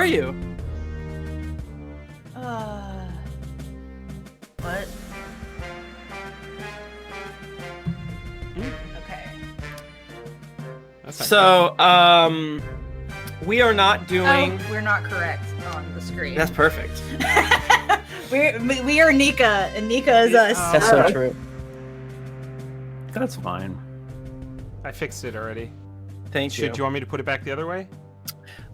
you? What? Okay. So, we are not doing. Oh, we're not correct on the screen. That's perfect. we are Nika, and Nika is us. That's so true. That's fine. I fixed it already. Thank you. Do you want me to put it back the other way?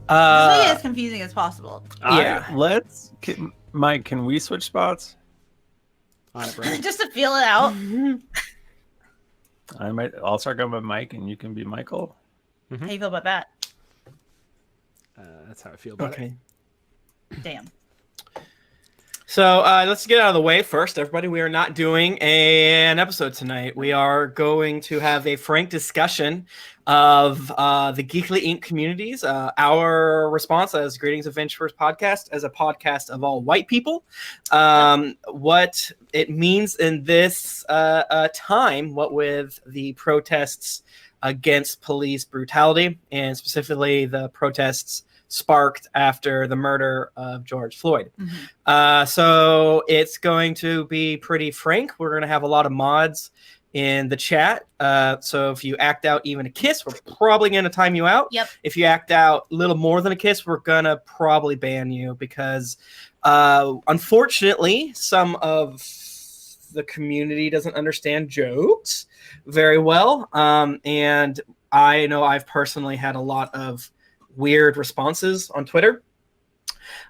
Just make it as confusing as possible. Yeah. Mike, can we switch spots? On it, bro. Just to feel it out. I'll start going by Mike, and you can be Michael. How you feel about that? That's how I feel about it. Damn. So let's get out of the way first, everybody. We are not doing an episode tonight. We are going to have a frank discussion of the GeeklyInc communities. Our response as Greetings Adventurers podcast as a podcast of all white people. What it means in this time, what with the protests against police brutality, and specifically the protests sparked after the murder of George Floyd. So it's going to be pretty frank. We're going to have a lot of mods in the chat. So if you act out even a kiss, we're probably going to time you out. Yep. If you act out a little more than a kiss, we're going to probably ban you because unfortunately, some of the community doesn't understand jokes very well. And I know I've personally had a lot of weird responses on Twitter.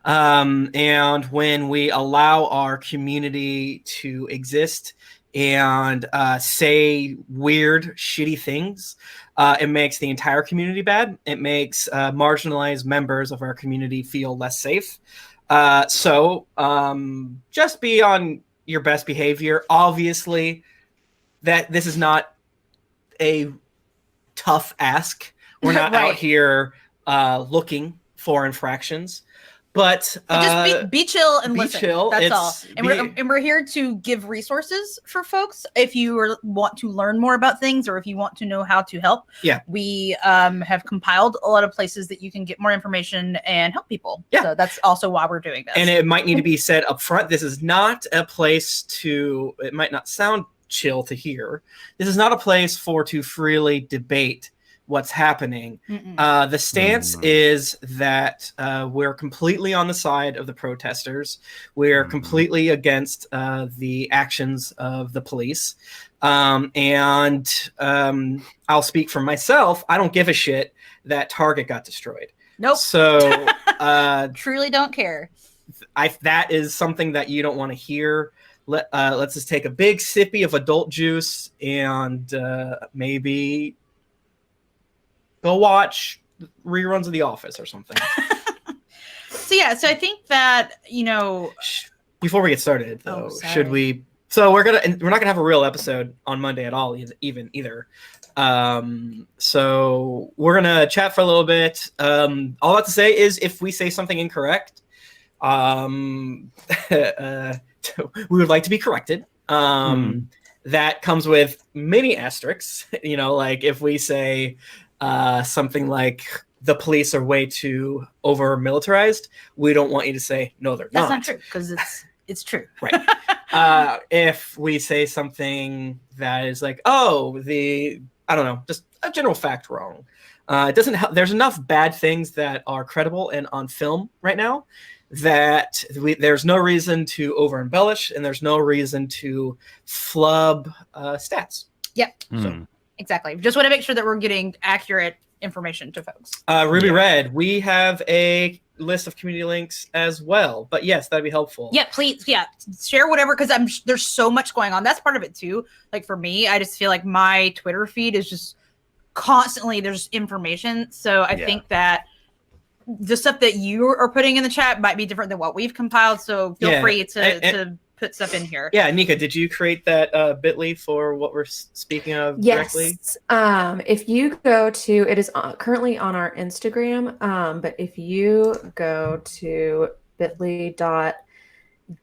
And when we allow our community to exist and say weird, shitty things, it makes the entire community bad. It makes marginalized members of our community feel less safe. So just be on your best behavior. Obviously, that this is not a tough ask. We're not out here looking for infractions, but just be chill and listen. Chill. That's all. And we're here to give resources for folks if you want to learn more about things or if you want to know how to help. Yeah, we have compiled a lot of places that you can get more information and help people. Yeah, so that's also why we're doing this. And it might need to be said up front. This is not a place to. It might not sound chill to hear. This is not a place to freely debate what's happening. The stance is that we're completely on the side of the protesters. We're completely against the actions of the police. And I'll speak for myself. I don't give a shit that Target got destroyed. Nope. So truly don't care. That is something that you don't want to hear. Let's just take a big sippy of adult juice and maybe go watch reruns of The Office or something. So I think that, before we get started though, should we? So we're not gonna have a real episode on Monday at all, either. So we're gonna chat for a little bit. All I have to say is if we say something incorrect, we would like to be corrected. That comes with many asterisks. Like if we say something like the police are way too over militarized, we don't want you to say no, they're not. That's not true because it's true. Right. If we say something that is like, just a general fact wrong, it doesn't help. There's enough bad things that are credible and on film right now that there's no reason to over embellish and there's no reason to flub stats. Yep. So. Exactly. Just want to make sure that we're getting accurate information to folks. Ruby Red, we have a list of community links as well. But yes, that'd be helpful. Yeah, please. Yeah, share whatever because there's so much going on. That's part of it too. Like for me, I just feel like my Twitter feed is just constantly there's information. So I think that the stuff that you are putting in the chat might be different than what we've compiled. So feel free to put stuff in here. Yeah, Nika, did you create that bit.ly for what we're speaking of directly? Yes. If you go to, it is currently on our Instagram, but if you go to bit.ly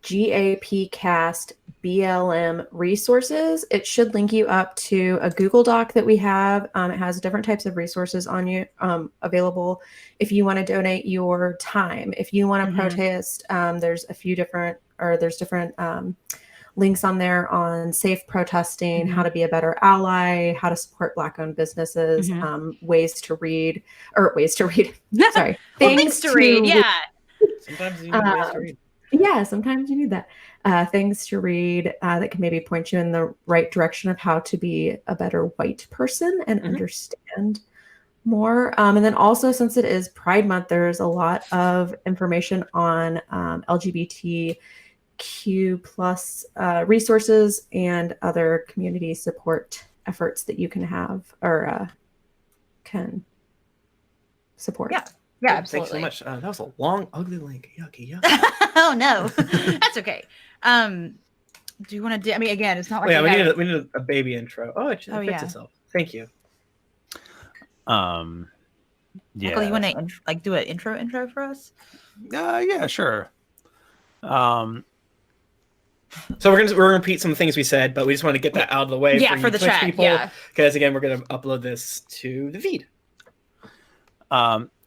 GAPcast BLM resources. It should link you up to a Google Doc that we have. It has different types of resources on you available if you want to donate your time. If you want to protest, there's different links on there on safe protesting, how to be a better ally, how to support Black-owned businesses, ways to read. Sorry, things to read. Yeah. Sometimes you need ways to read. Yeah, sometimes you need that. Things to read that can maybe point you in the right direction of how to be a better white person and understand more. And then also, since it is Pride Month, there's a lot of information on LGBTQ plus resources and other community support efforts that you can have or can support. Yeah. Yeah, absolutely. Thanks so much. That was a long, ugly link. Yucky. Oh no, that's okay. Do you want to do? I mean, again, it's not like we need a baby intro. Oh, it fixed itself. Thank you. Yeah. Michael, you want to do an intro for us? Yeah, sure. So we're gonna repeat some things we said, but we just want to get that out of the way for the Twitch chat people, because again, we're gonna upload this to the feed.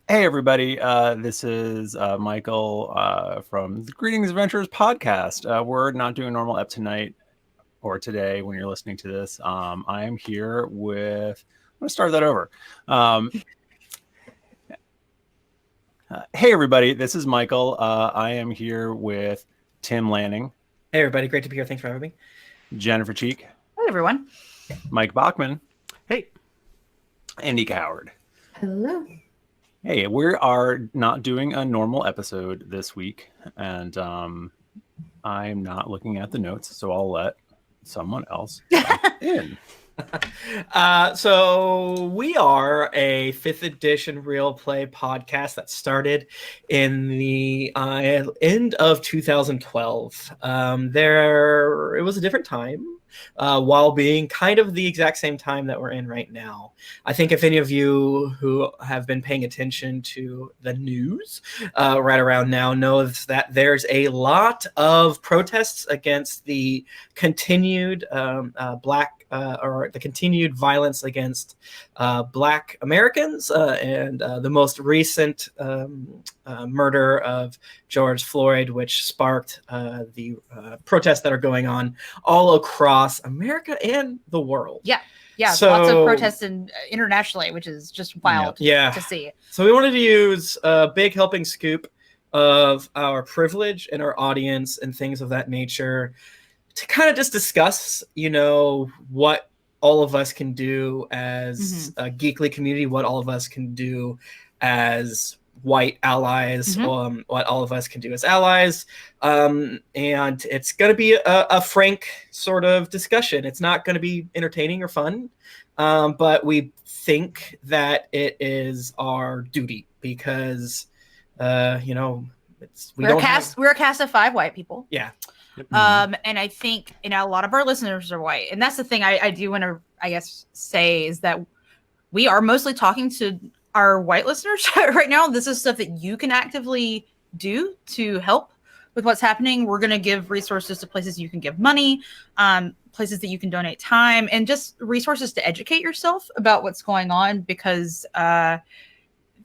Hey everybody, this is Michael from the Greetings Adventures podcast. We're not doing a normal ep tonight or today when you're listening to this. I am here with, I'm going to start that over. Hey everybody, this is Michael. I am here with Tim Lanning. Hey everybody, great to be here. Thanks for having me. Jennifer Cheek. Hey everyone. Mike Bachman. Hey. Andy Coward. Hello. Hey, we are not doing a normal episode this week, and I'm not looking at the notes, so I'll let someone else in. So we are a 5th edition real play podcast that started in the end of 2012. It was a different time. While being kind of the exact same time that we're in right now. I think if any of you who have been paying attention to the news right around now knows that there's a lot of protests against the continued the continued violence against Black Americans and the most recent murder of George Floyd, which sparked the protests that are going on all across America and the world. Yeah, so, lots of protests internationally, which is just wild to see. So we wanted to use a big helping scoop of our privilege and our audience and things of that nature to kind of just discuss, what all of us can do as a geekly community, what all of us can do as white allies, what all of us can do as allies. And it's going to be a frank sort of discussion. It's not going to be entertaining or fun, but we think that it is our duty because, we're a cast of 5 white people. Yeah. And I think, a lot of our listeners are white. And that's the thing I do want to, say is that we are mostly talking to our white listeners right now. This is stuff that you can actively do to help with what's happening. We're going to give resources to places you can give money, places that you can donate time, and just resources to educate yourself about what's going on because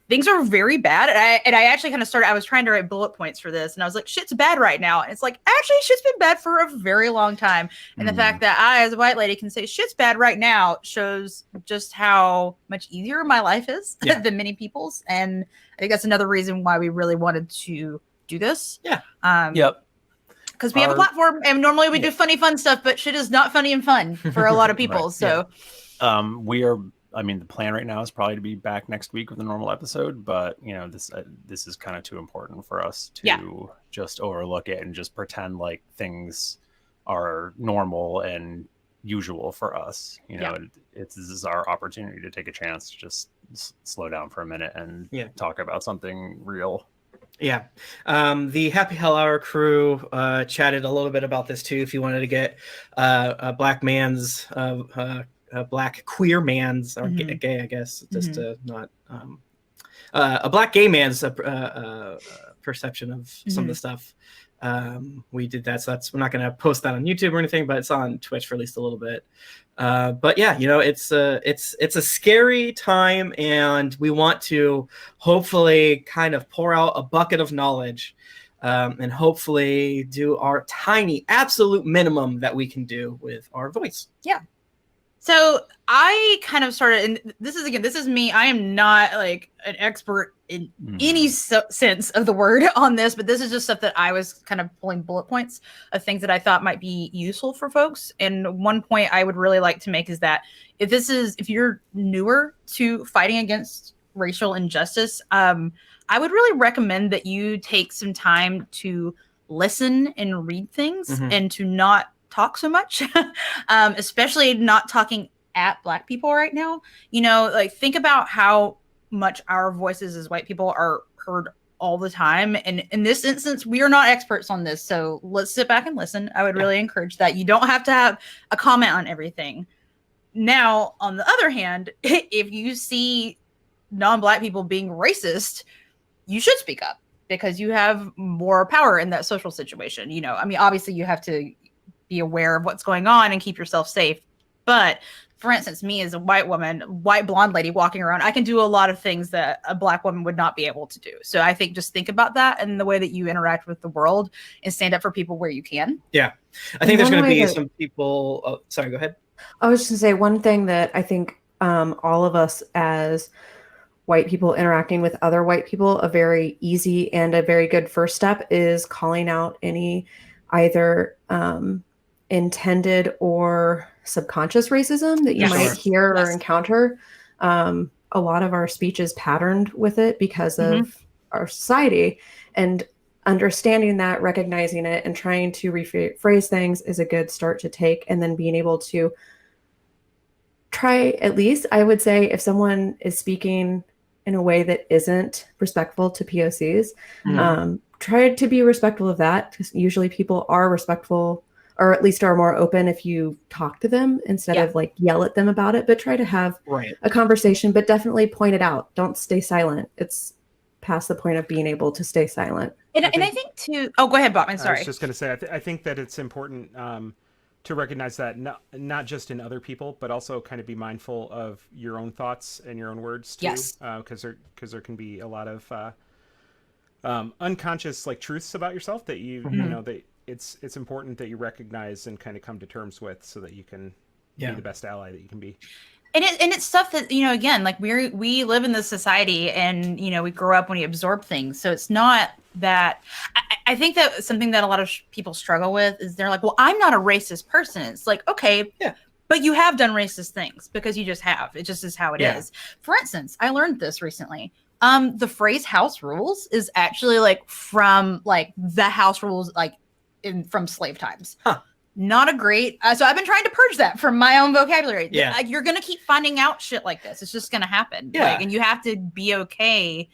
things are very bad. And I actually kind of I was trying to write bullet points for this and I was like, shit's bad right now. And it's like, actually shit's been bad for a very long time. And the fact that I, as a white lady, can say shit's bad right now shows just how much easier my life is than many people's. And I think that's another reason why we really wanted to do this. Yeah. Because we have a platform and normally we do funny, fun stuff, but shit is not funny and fun for a lot of people. So we are, the plan right now is probably to be back next week with a normal episode, but this is kind of too important for us to just overlook it and just pretend like things are normal and usual for us. This is our opportunity to take a chance to just slow down for a minute and talk about something real. Yeah. The Happy Hell Hour crew chatted a little bit about this too. If you wanted to get a black man's black queer man's or gay, I guess, just to not a black gay man's perception of some of the stuff We did that, so we're not going to post that on YouTube or anything, but it's on Twitch for at least a little bit. But yeah, it's a scary time, and we want to hopefully kind of pour out a bucket of knowledge, and hopefully do our tiny absolute minimum that we can do with our voice. Yeah. So I kind of started, and this is me. I am not like an expert in any sense of the word on this, but this is just stuff that I was kind of pulling bullet points of things that I thought might be useful for folks. And one point I would really like to make is that if you're newer to fighting against racial injustice, I would really recommend that you take some time to listen and read things and to not talk so much, especially not talking at Black people right now. Like think about how much our voices as white people are heard all the time. And in this instance, we are not experts on this. So let's sit back and listen. I would really encourage that. You don't have to have a comment on everything. Now, on the other hand, if you see non-Black people being racist, you should speak up because you have more power in that social situation. I mean, obviously you have to be aware of what's going on and keep yourself safe. But for instance, me as a white woman, white blonde lady walking around, I can do a lot of things that a Black woman would not be able to do. So I think just think about that and the way that you interact with the world and stand up for people where you can. Yeah. I think there's going to be some people. Oh, sorry, go ahead. I was just going to say one thing that I think all of us as white people interacting with other white people, a very easy and a very good first step is calling out any either intended or subconscious racism that you might hear or encounter. A lot of our speech is patterned with it because of our society, and understanding that, recognizing it, and trying to rephrase things is a good start to take. And then being able to try, at least I would say, if someone is speaking in a way that isn't respectful to POCs, try to be respectful of that, because usually people are respectful, or at least are more open if you talk to them instead of like yell at them about it, but try to have a conversation, but definitely point it out. Don't stay silent. It's past the point of being able to stay silent. And I think too, oh, go ahead, Botman, sorry. I was just going to say, I think that it's important to recognize that not just in other people, but also kind of be mindful of your own thoughts and your own words too. Yes. Because there can be a lot of unconscious like truths about yourself that you know that it's important that you recognize and kind of come to terms with, so that you can be the best ally that you can be. And it's stuff that, again, like we live in this society, and we grow up when we absorb things. So it's not that I think that something that a lot of people struggle with is they're like, well, I'm not a racist person. It's like, okay, but you have done racist things, because you just have. It just is how it is. For instance, I learned this recently. The phrase house rules is actually like from like the house rules, like from slave times. Not a great, so I've been trying to purge that from my own vocabulary. You're going to keep finding out shit like this. It's just going to happen. And you have to be okay,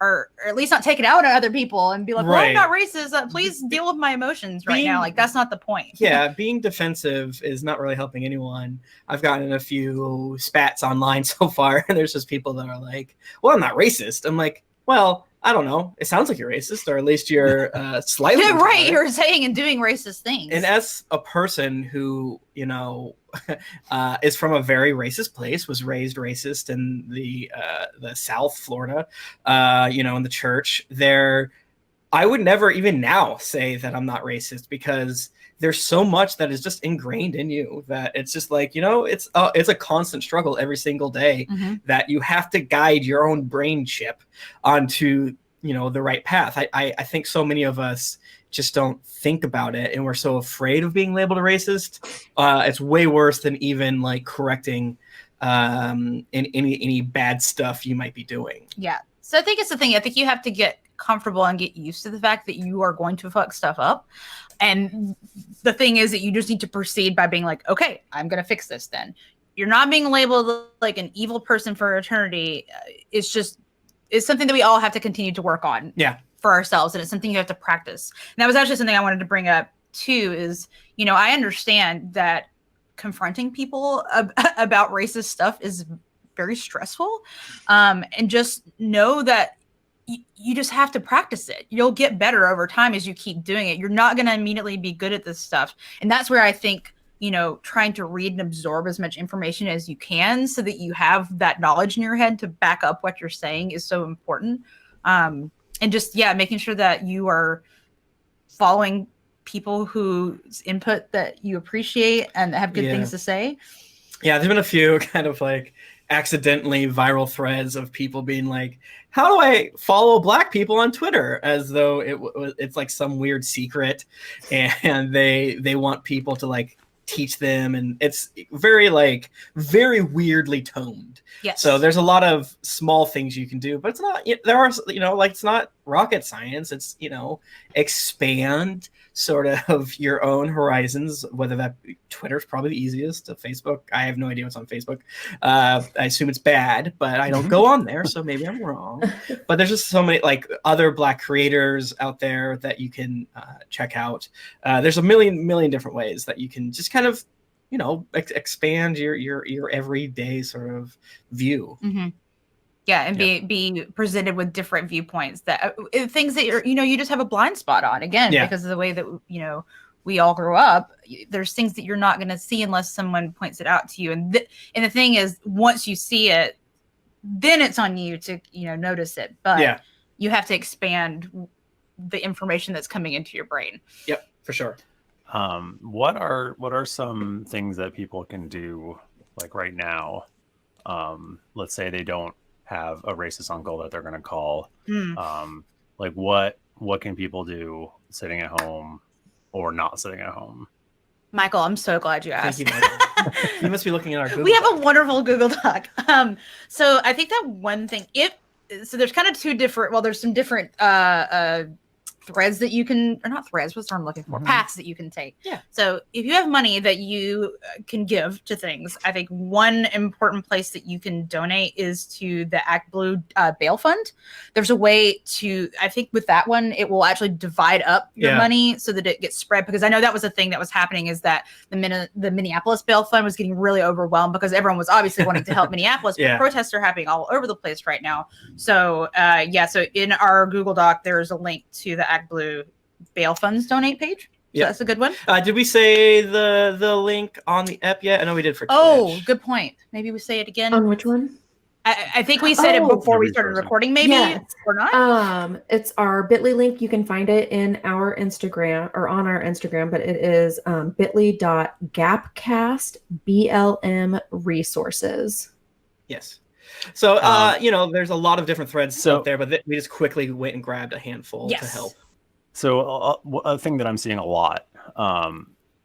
or at least not take it out on other people and be like, well, I'm not racist. Please deal with my emotions right now. Like, that's not the point. Being defensive is not really helping anyone. I've gotten a few spats online so far, and there's just people that are like, well, I'm not racist. I'm like, well, I don't know. It sounds like you're racist, or at least you're slightly right. You're saying and doing racist things. And as a person who, is from a very racist place, was raised racist in the South Florida, in the church there, I would never even now say that I'm not racist, because there's so much that is just ingrained in you that it's just like, it's a constant struggle every single day that you have to guide your own brain chip onto, the right path. I think so many of us just don't think about it, and we're so afraid of being labeled a racist. It's way worse than even like correcting in any bad stuff you might be doing. Yeah. So I think it's the thing. I think you have to get comfortable and get used to the fact that you are going to fuck stuff up. And the thing is that you just need to proceed by being like, okay, I'm going to fix this then. You're not being labeled like an evil person for eternity. It's something that we all have to continue to work on for ourselves. And it's something you have to practice. And that was actually something I wanted to bring up too, is, I understand that confronting people about racist stuff is very stressful. And just know that you just have to practice it. You'll get better over time as you keep doing it. You're not going to immediately be good at this stuff. And that's where I think, trying to read and absorb as much information as you can so that you have that knowledge in your head to back up what you're saying is so important. And just, making sure that you are following people whose input that you appreciate and have good things to say. Yeah, there's been a few kind of like accidentally viral threads of people being like, how do I follow black people on Twitter, as though it's like some weird secret and they want people to like teach them, and it's very weirdly toned. Yes. So there's a lot of small things you can do, but it's not, it's not rocket science. It's, expand sort of your own horizons, whether that Twitter's probably the easiest. Facebook, I have no idea what's on Facebook. I assume it's bad, but I don't go on there, so maybe I'm wrong. But there's just so many like other black creators out there that you can check out. There's a million different ways that you can just kind of, expand your everyday sort of view. Mm-hmm. Yeah, and be presented with different viewpoints, that things that you just have a blind spot on, again, because of the way that we all grew up. There's things that you're not going to see unless someone points it out to you, and the thing is, once you see it, then it's on you to notice it. But you have to expand the information that's coming into your brain. Yep, for sure. What are some things that people can do like right now? Let's say they don't have a racist uncle that they're going to call. Like what can people do sitting at home or not sitting at home? Michael, I'm so glad you asked. Thank you, Michael. You must be looking at our Google We have Doc. a wonderful Google Doc. So I think that one thing, so there's kind of two different, there's some different threads that you can, or not threads, what's the term I'm looking for? Paths that you can take. Yeah. So if you have money that you can give to things, I think one important place that you can donate is to the Act Blue bail fund. There's a way to, I think with that one, it will actually divide up your money so that it gets spread, because I know that was a thing that was happening, is that the Minneapolis bail fund was getting really overwhelmed because everyone was obviously wanting to help Minneapolis, but protests are happening all over the place right now. So so in our Google Doc, there's a link to the Act Blue bail funds donate page. So that's a good one. Did we say the link on the app yet? I know we did for Twitch. Oh, good point. Maybe we say it again. On which one? I think we said it before we started recording, maybe, or not. It's our bit.ly link. You can find it in our Instagram, or on our Instagram, but it is bit.ly.gapcast BLM resources. Yes. So, there's a lot of different threads out there, but we just quickly went and grabbed a handful to help. So a thing that I'm seeing a lot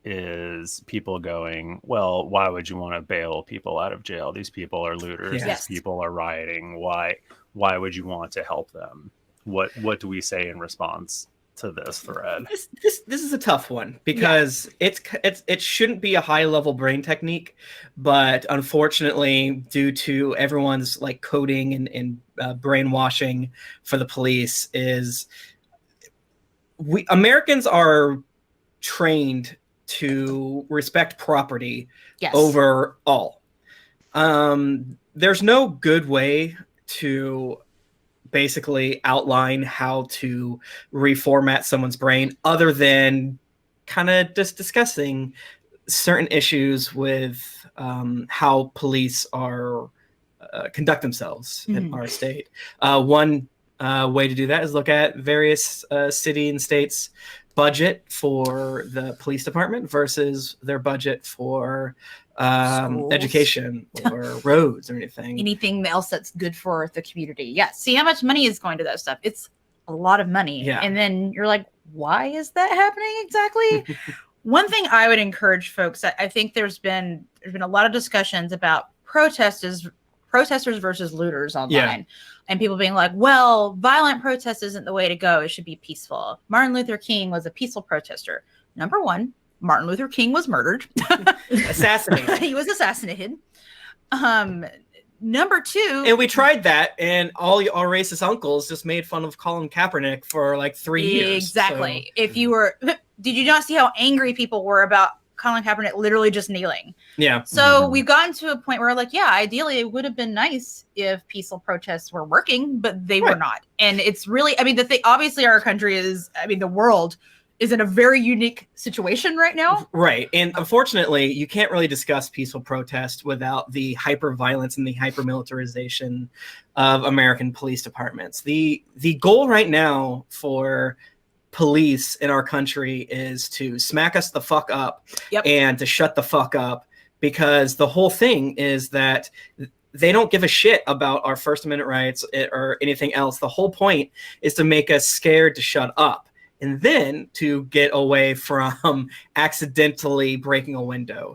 is people going, well, why would you want to bail people out of jail? These people are looters. These people are rioting. Why would you want to help them? What do we say in response to this thread? This is a tough one, because it shouldn't be a high level brain technique, but unfortunately, due to everyone's like coding and brainwashing for the police, Americans are trained to respect property over all. There's no good way to basically outline how to reformat someone's brain other than kind of just discussing certain issues with how police are conduct themselves in our state. One way to do that is look at various city and states' budget for the police department versus their budget for education or roads or anything else that's good for the community. See how much money is going to that stuff. It's a lot of money. And then you're like, why is that happening exactly? One thing I would encourage folks, I think there's been a lot of discussions about protesters versus looters online. And people being like, well, violent protest isn't the way to go. It should be peaceful. Martin Luther King was a peaceful protester. Number one, Martin Luther King was murdered. Assassinated. He was assassinated. Number two. And we tried that, and all our racist uncles just made fun of Colin Kaepernick for like 3 years. Exactly. So. If you were, did you not see how angry people were about Colin Kaepernick literally just kneeling. Yeah. So we've gotten to a point where like, yeah, ideally it would have been nice if peaceful protests were working, but they were not. And it's really, I mean, the thing, obviously our country is, I mean, the world is in a very unique situation right now. Right. And unfortunately, you can't really discuss peaceful protest without the hyper violence and the hyper militarization of American police departments. The goal right now for police in our country is to smack us the fuck up and to shut the fuck up, because the whole thing is that they don't give a shit about our First Amendment rights or anything else. The whole point is to make us scared to shut up, and then to get away from accidentally breaking a window.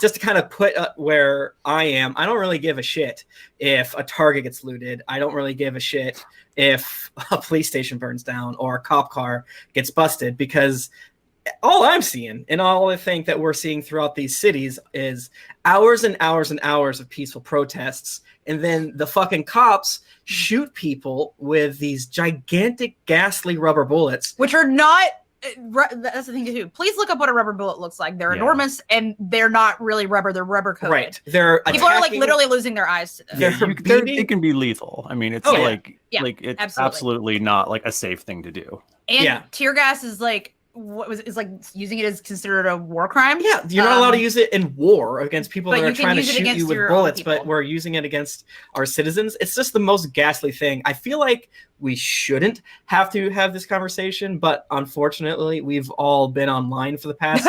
Just to kind of put where I am, I don't really give a shit if a Target gets looted. I don't really give a shit if a police station burns down or a cop car gets busted, because all I'm seeing and all I think that we're seeing throughout these cities is hours and hours and hours of peaceful protests. And then the fucking cops shoot people with these gigantic, ghastly rubber bullets. Which are not, that's the thing too. Please look up what a rubber bullet looks like. They're enormous and they're not really rubber. They're rubber coated. Right. They're People are like literally losing their eyes to them. It can be lethal. I mean, it's like it's absolutely not like a safe thing to do. And tear gas is like, is like using it is considered a war crime. Yeah, you're not allowed to use it in war against people that are trying to shoot you with bullets, but we're using it against our citizens. It's just the most ghastly thing. I feel like we shouldn't have to have this conversation, but unfortunately, we've all been online for the past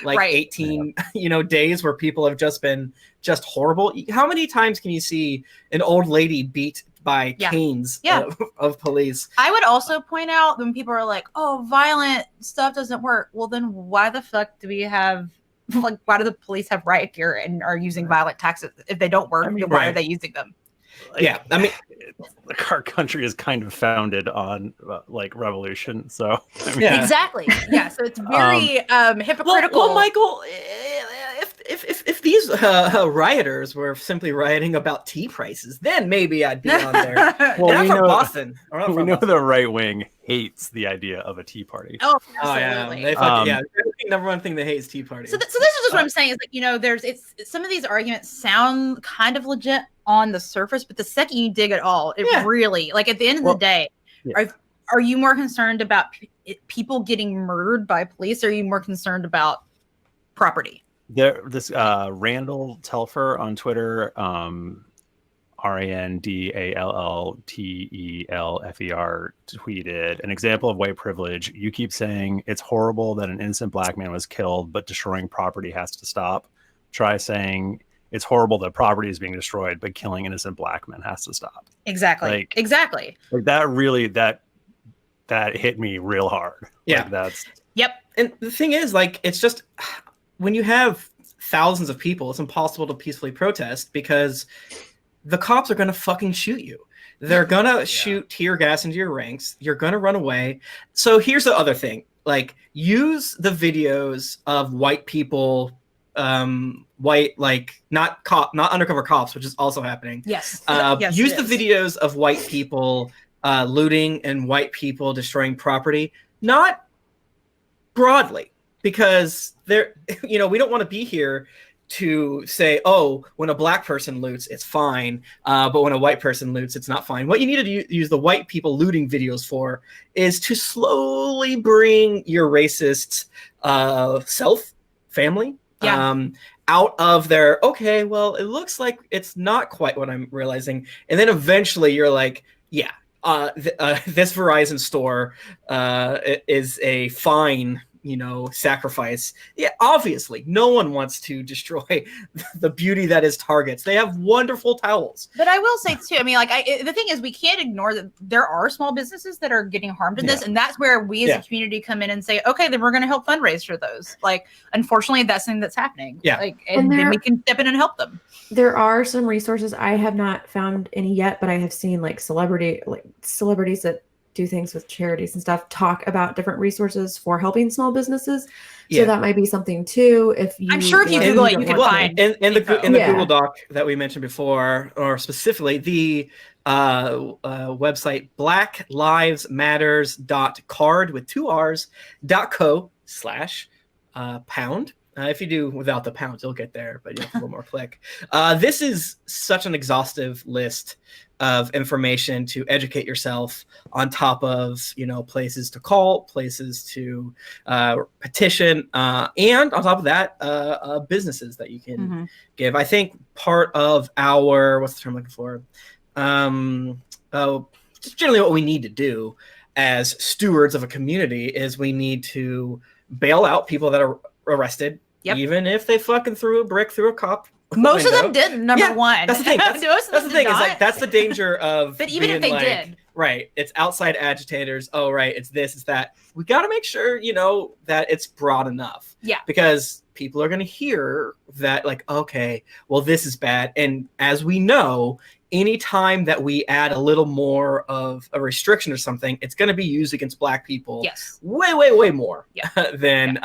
18 days where people have just been just horrible. How many times can you see an old lady beat by canes of police? I would also point out when people are like, oh, violent stuff doesn't work. Well, then why the fuck do we have, like, why do the police have riot gear and are using violent tactics? If they don't work, why are they using them? Like, I mean, like, our country is kind of founded on like revolution. So exactly. Yeah. So it's very hypocritical. Well, Michael, if these rioters were simply rioting about tea prices, then maybe I'd be on there. Well, we know Boston. We know the right wing hates the idea of a tea party. Oh, absolutely. The number one thing they hate is tea parties. So this is just what I'm saying is like, there's some of these arguments sound kind of legit on the surface, but the second you dig at all, it really, like, at the end of the day, are you more concerned about people getting murdered by police, or are you more concerned about property? This Randall Telfer on Twitter, RandallTelfer tweeted, an example of white privilege. You keep saying it's horrible that an innocent black man was killed, but destroying property has to stop. Try saying it's horrible that property is being destroyed, but killing innocent black men has to stop. Exactly. Exactly. Like that really, that hit me real hard. Yeah. Like that's. Yep. And the thing is, like, it's just, when you have thousands of people, it's impossible to peacefully protest because the cops are going to fucking shoot you. They're going to shoot tear gas into your ranks. You're going to run away. So here's the other thing. Like, use the videos of white people, not undercover cops, which is also happening. Yes. Use the videos of white people looting and white people destroying property, not broadly, because we don't want to be here to say, oh, when a black person loots, it's fine, but when a white person loots, it's not fine. What you need to use the white people looting videos for is to slowly bring your racist family out of their, okay, well, it looks like it's not quite what I'm realizing. And then eventually you're like, this Verizon store is a fine, sacrifice. Yeah, obviously, no one wants to destroy the beauty that is Targets. They have wonderful towels. But I will say too, I mean, like, the thing is, we can't ignore that there are small businesses that are getting harmed in this, and that's where we as a community come in and say, okay, then we're going to help fundraise for those. Like, unfortunately, that's something that's happening. Yeah, like, and then we can step in and help them. There are some resources. I have not found any yet, but I have seen celebrities that do things with charities and stuff talk about different resources for helping small businesses. So that might be something too. I'm sure if you Google it, you can find in the Google Doc that we mentioned before, or specifically the website blacklivesmatters.card with 2 R's .co/pound. If you do without the pounds, you'll get there, but you have a little more click. This is such an exhaustive list of information to educate yourself, on top of, you know, places to call, places to petition, and on top of that, businesses that you can give. I think part of our, what's the term I'm looking for? Just generally what we need to do as stewards of a community is we need to bail out people that are arrested, even if they fucking threw a brick through a cop Most window. of them did. Number one. That's the thing. That's the thing. Is like that's the danger of. But even if they did, right? It's outside agitators. Oh, right. It's this. It's that. We got to make sure, you know, that it's broad enough. Yeah. Because people are going to hear that, like, okay, well, this is bad, and as we know, anytime that we add a little more of a restriction or something, it's going to be used against Black people. Yes. Way more than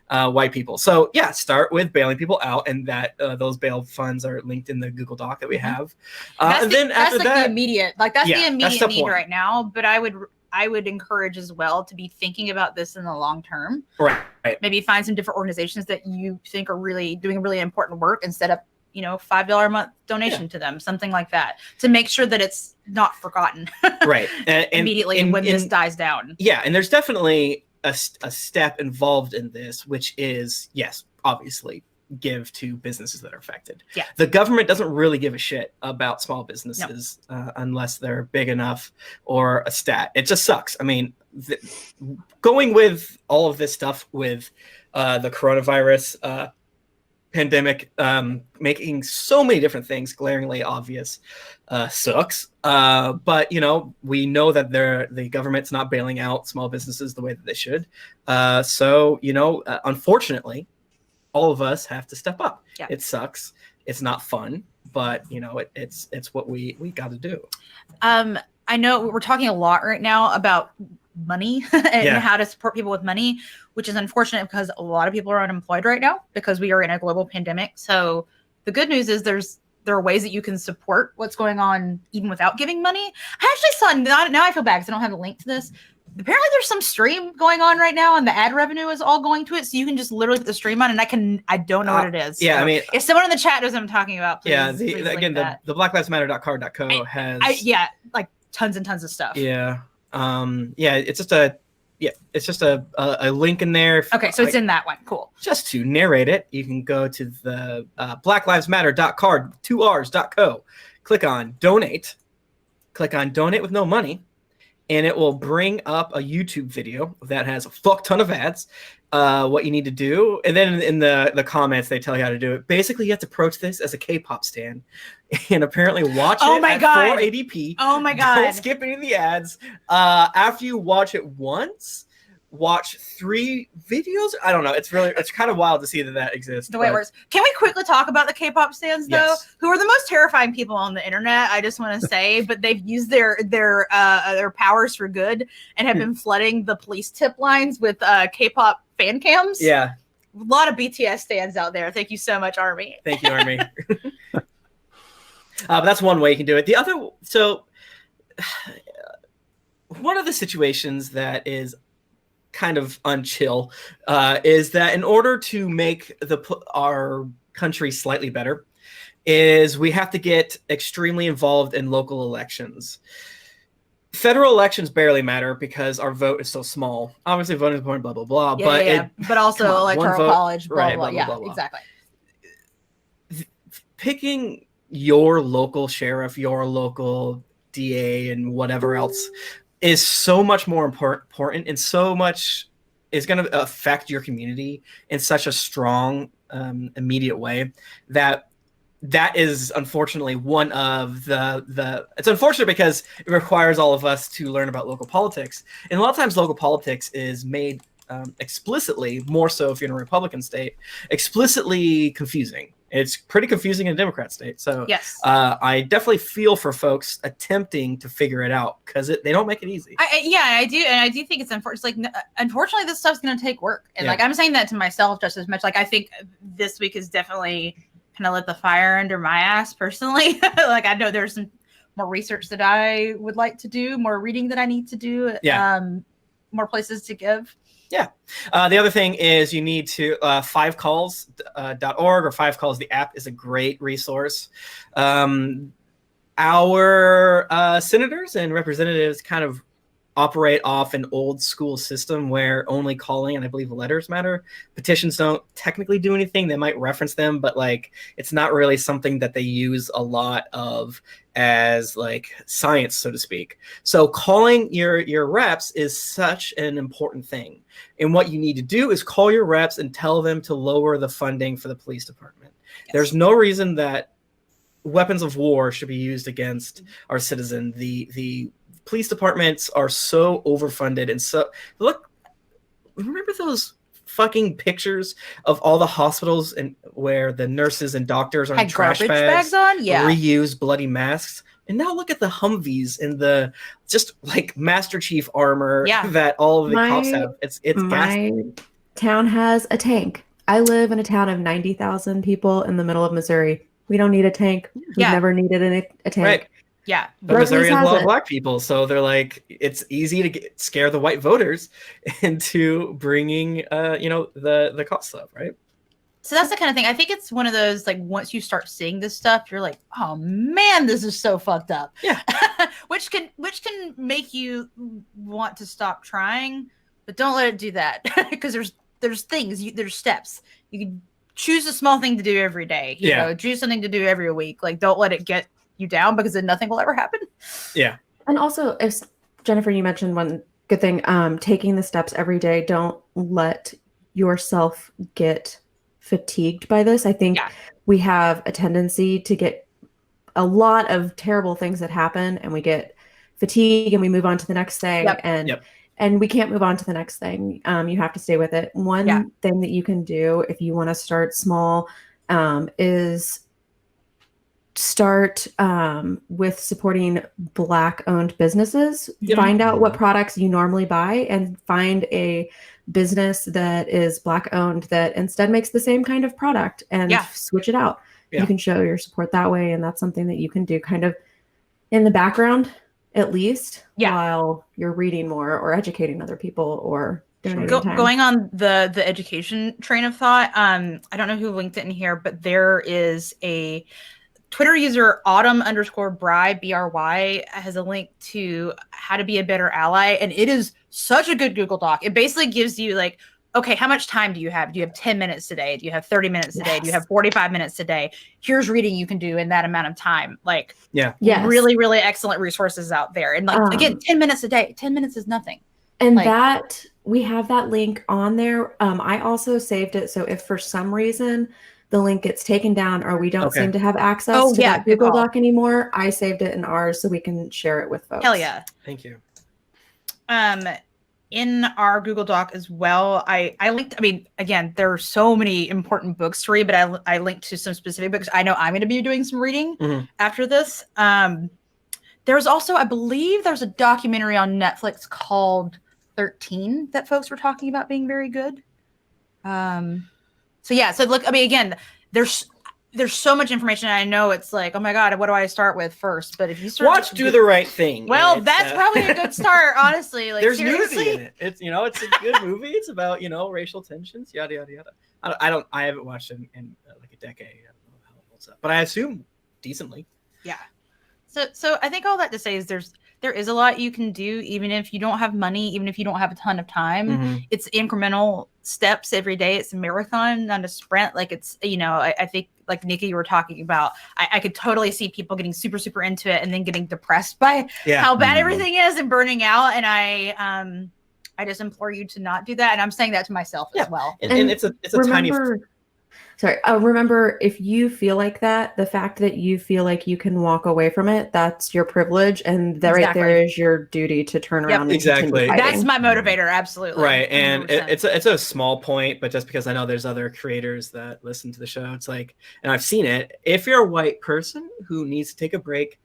white people. So yeah, start with bailing people out, and that those bail funds are linked in the Google Doc that we have. And then after that's like that, the immediate, like that's the immediate need one. right now. But I would encourage as well to be thinking about this in the long term. Right. Maybe find some different organizations that you think are really doing really important work and set up, you know, $5 a month donation to them, something like that, to make sure that it's not forgotten. Right. And immediately when this dies down. Yeah. And there's definitely a step involved in this, which is, yes, obviously give to businesses that are affected. Yeah. The government doesn't really give a shit about small businesses unless they're big enough or a stat. It just sucks. I mean, going with all of this stuff with the coronavirus pandemic, making so many different things glaringly obvious sucks. But, you know, we know that the government's not bailing out small businesses the way that they should. So, you know, unfortunately, all of us have to step up. Yeah. It sucks. It's not fun, but, you know, it's what we got to do. I know we're talking a lot right now about money and how to support people with money, which is unfortunate because a lot of people are unemployed right now because we are in a global pandemic. So the good news is there are ways that you can support what's going on even without giving money. I actually saw, now I feel bad because I don't have a link to this. Apparently there's some stream going on right now and the ad revenue is all going to it. So you can just literally put the stream on, and I don't know what it is. Yeah. So I mean, if someone in the chat knows what I'm talking about, please. Yeah. Please Again, the blacklivesmatter.card.co has. Like tons and tons of stuff. Yeah. It's just a link in there. Okay. So it's in that one. Cool. Just to narrate it, you can go to the blacklivesmatter.card2rs.co, click on donate with no money, and it will bring up a YouTube video that has a fuck ton of ads. What you need to do, and then in the comments they tell you how to do it. Basically, you have to approach this as a K-pop stan, and apparently watch it at 480p. Oh my god! Don't skip any of the ads. After you watch it once, watch 3 videos. I don't know. It's kind of wild to see that exists. The way it works. Can we quickly talk about the K-pop stans though, who are the most terrifying people on the internet? I just want to say, but they've used their powers for good and have been flooding the police tip lines with K-pop fan cams. Yeah, a lot of BTS stans out there. Thank you so much, Army. Thank you, Army. But that's one way you can do it. The other, so one of the situations that is kind of unchill is that in order to make our country slightly better, is we have to get extremely involved in local elections. Federal elections barely matter because our vote is so small. Obviously, voting is important, blah blah blah. But also electoral college, blah blah. Blah, blah, blah. Exactly. Picking your local sheriff, your local DA, and whatever else is so much more important, and so much is going to affect your community in such a strong, immediate way that is unfortunately one of the it's unfortunate because it requires all of us to learn about local politics, and a lot of times local politics is made explicitly, more so if you're in a Republican state, explicitly confusing. It's pretty confusing in a Democrat state. So yes, I definitely feel for folks attempting to figure it out because they don't make it easy. I do. And I do think it's unfortunate. Like, unfortunately, this stuff's going to take work. And like, I'm saying that to myself just as much. Like, I think this week is definitely kind of lit the fire under my ass personally. Like, I know there's some more research that I would like to do, more reading that I need to do, more places to give. Yeah. The other thing is you need to fivecalls.org or Five Calls. The app is a great resource. Our senators and representatives kind of operate off an old school system where only calling and I believe letters matter. Petitions don't technically do anything. They might reference them, but like it's not really something that they use a lot of as like science, so to speak. So calling your reps is such an important thing. And what you need to do is call your reps and tell them to lower the funding for the police department. Yes. There's no reason that weapons of war should be used against our citizen. The police departments are so overfunded, and so look, remember those fucking pictures of all the hospitals and where the nurses and doctors are in trash bags on, yeah, reused bloody masks, and now look at the Humvees and the just like Master Chief armor that all of the cops have. It's my town has a tank. I live in a town of 90,000 people in the middle of Missouri. We don't need a tank. We've never needed a tank. Right. Yeah, but Missouri has a lot of black people, so they're like, it's easy to scare the white voters into bringing, the cost up, right? So that's the kind of thing. I think it's one of those like once you start seeing this stuff, you're like, oh man, this is so fucked up. Yeah, which can make you want to stop trying, but don't let it do that because there's things, there's steps. You can choose a small thing to do every day. You know, choose something to do every week. Like, don't let it get you down because then nothing will ever happen. Yeah. And also, if Jennifer, you mentioned one good thing, taking the steps every day. Don't let yourself get fatigued by this. I think we have a tendency to get a lot of terrible things that happen and we get fatigued and we move on to the next thing. And we can't move on to the next thing. You have to stay with it. One thing that you can do if you want to start small is start with supporting Black-owned businesses. Find out what products you normally buy and find a business that is Black-owned that instead makes the same kind of product and switch it out. You can show your support that way, and that's something that you can do kind of in the background at least while you're reading more or educating other people or going on the education train of thought. I don't know who linked it in here, but there is a Twitter user autumn_bry BRY has a link to how to be a better ally. And it is such a good Google Doc. It basically gives you like, okay, how much time do you have? Do you have 10 minutes today? Do you have 30 minutes today? Do you have 45 minutes today? Here's reading you can do in that amount of time. Like, really, really excellent resources out there. And like, again, 10 minutes a day, 10 minutes is nothing. And like, that we have that link on there. I also saved it. So if for some reason the link gets taken down or we don't seem to have access to that Google Doc anymore, I saved it in ours so we can share it with folks. Hell yeah. Thank you. In our Google Doc as well, I linked, I mean, again, there are so many important books to read, but I linked to some specific books. I know I'm going to be doing some reading after this. There's also, I believe there's a documentary on Netflix called 13 that folks were talking about being very good. So look, I mean, again, there's so much information. And I know it's like, oh my God, what do I start with first? But if you start Do the Right Thing. Well, that's probably a good start, honestly. Like, there's nudity in it. It's it's a good movie. It's about racial tensions, yada yada yada. I haven't watched it in like a decade. I don't know how it holds up, but I assume decently. Yeah. So I think all that to say is there is a lot you can do, even if you don't have money, even if you don't have a ton of time. It's incremental steps every day. It's a marathon, not a sprint. Like it's, I think like Nikki, you were talking about, I could totally see people getting super, super into it and then getting depressed by how bad everything is and burning out. And I just implore you to not do that. And I'm saying that to myself as well. And it's a tiny. Sorry. Remember, if you feel like that, the fact that you feel like you can walk away from it, that's your privilege. And right there is your duty to turn around. Exactly. That's my motivator. Absolutely. Right. And it's a small point, but just because I know there's other creators that listen to the show, it's like, and I've seen it. If you're a white person who needs to take a break,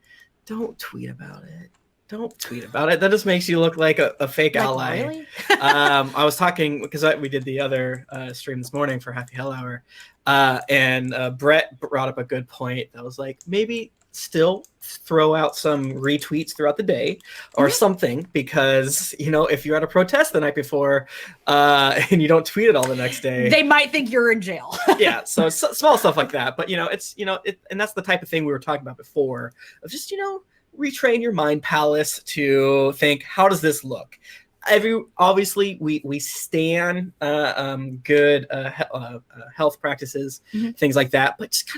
don't tweet about it. Don't tweet about it. That just makes you look like a fake ally. Really? I was talking because we did the other stream this morning for Happy Hell Hour, and Brett brought up a good point. That was like, maybe still throw out some retweets throughout the day or something, because if you're at a protest the night before and you don't tweet it all the next day, they might think you're in jail. yeah, so small stuff like that. But it's and that's the type of thing we were talking about before, of just retrain your mind palace to think, how does this look? Obviously we stand good health practices, things like that, but just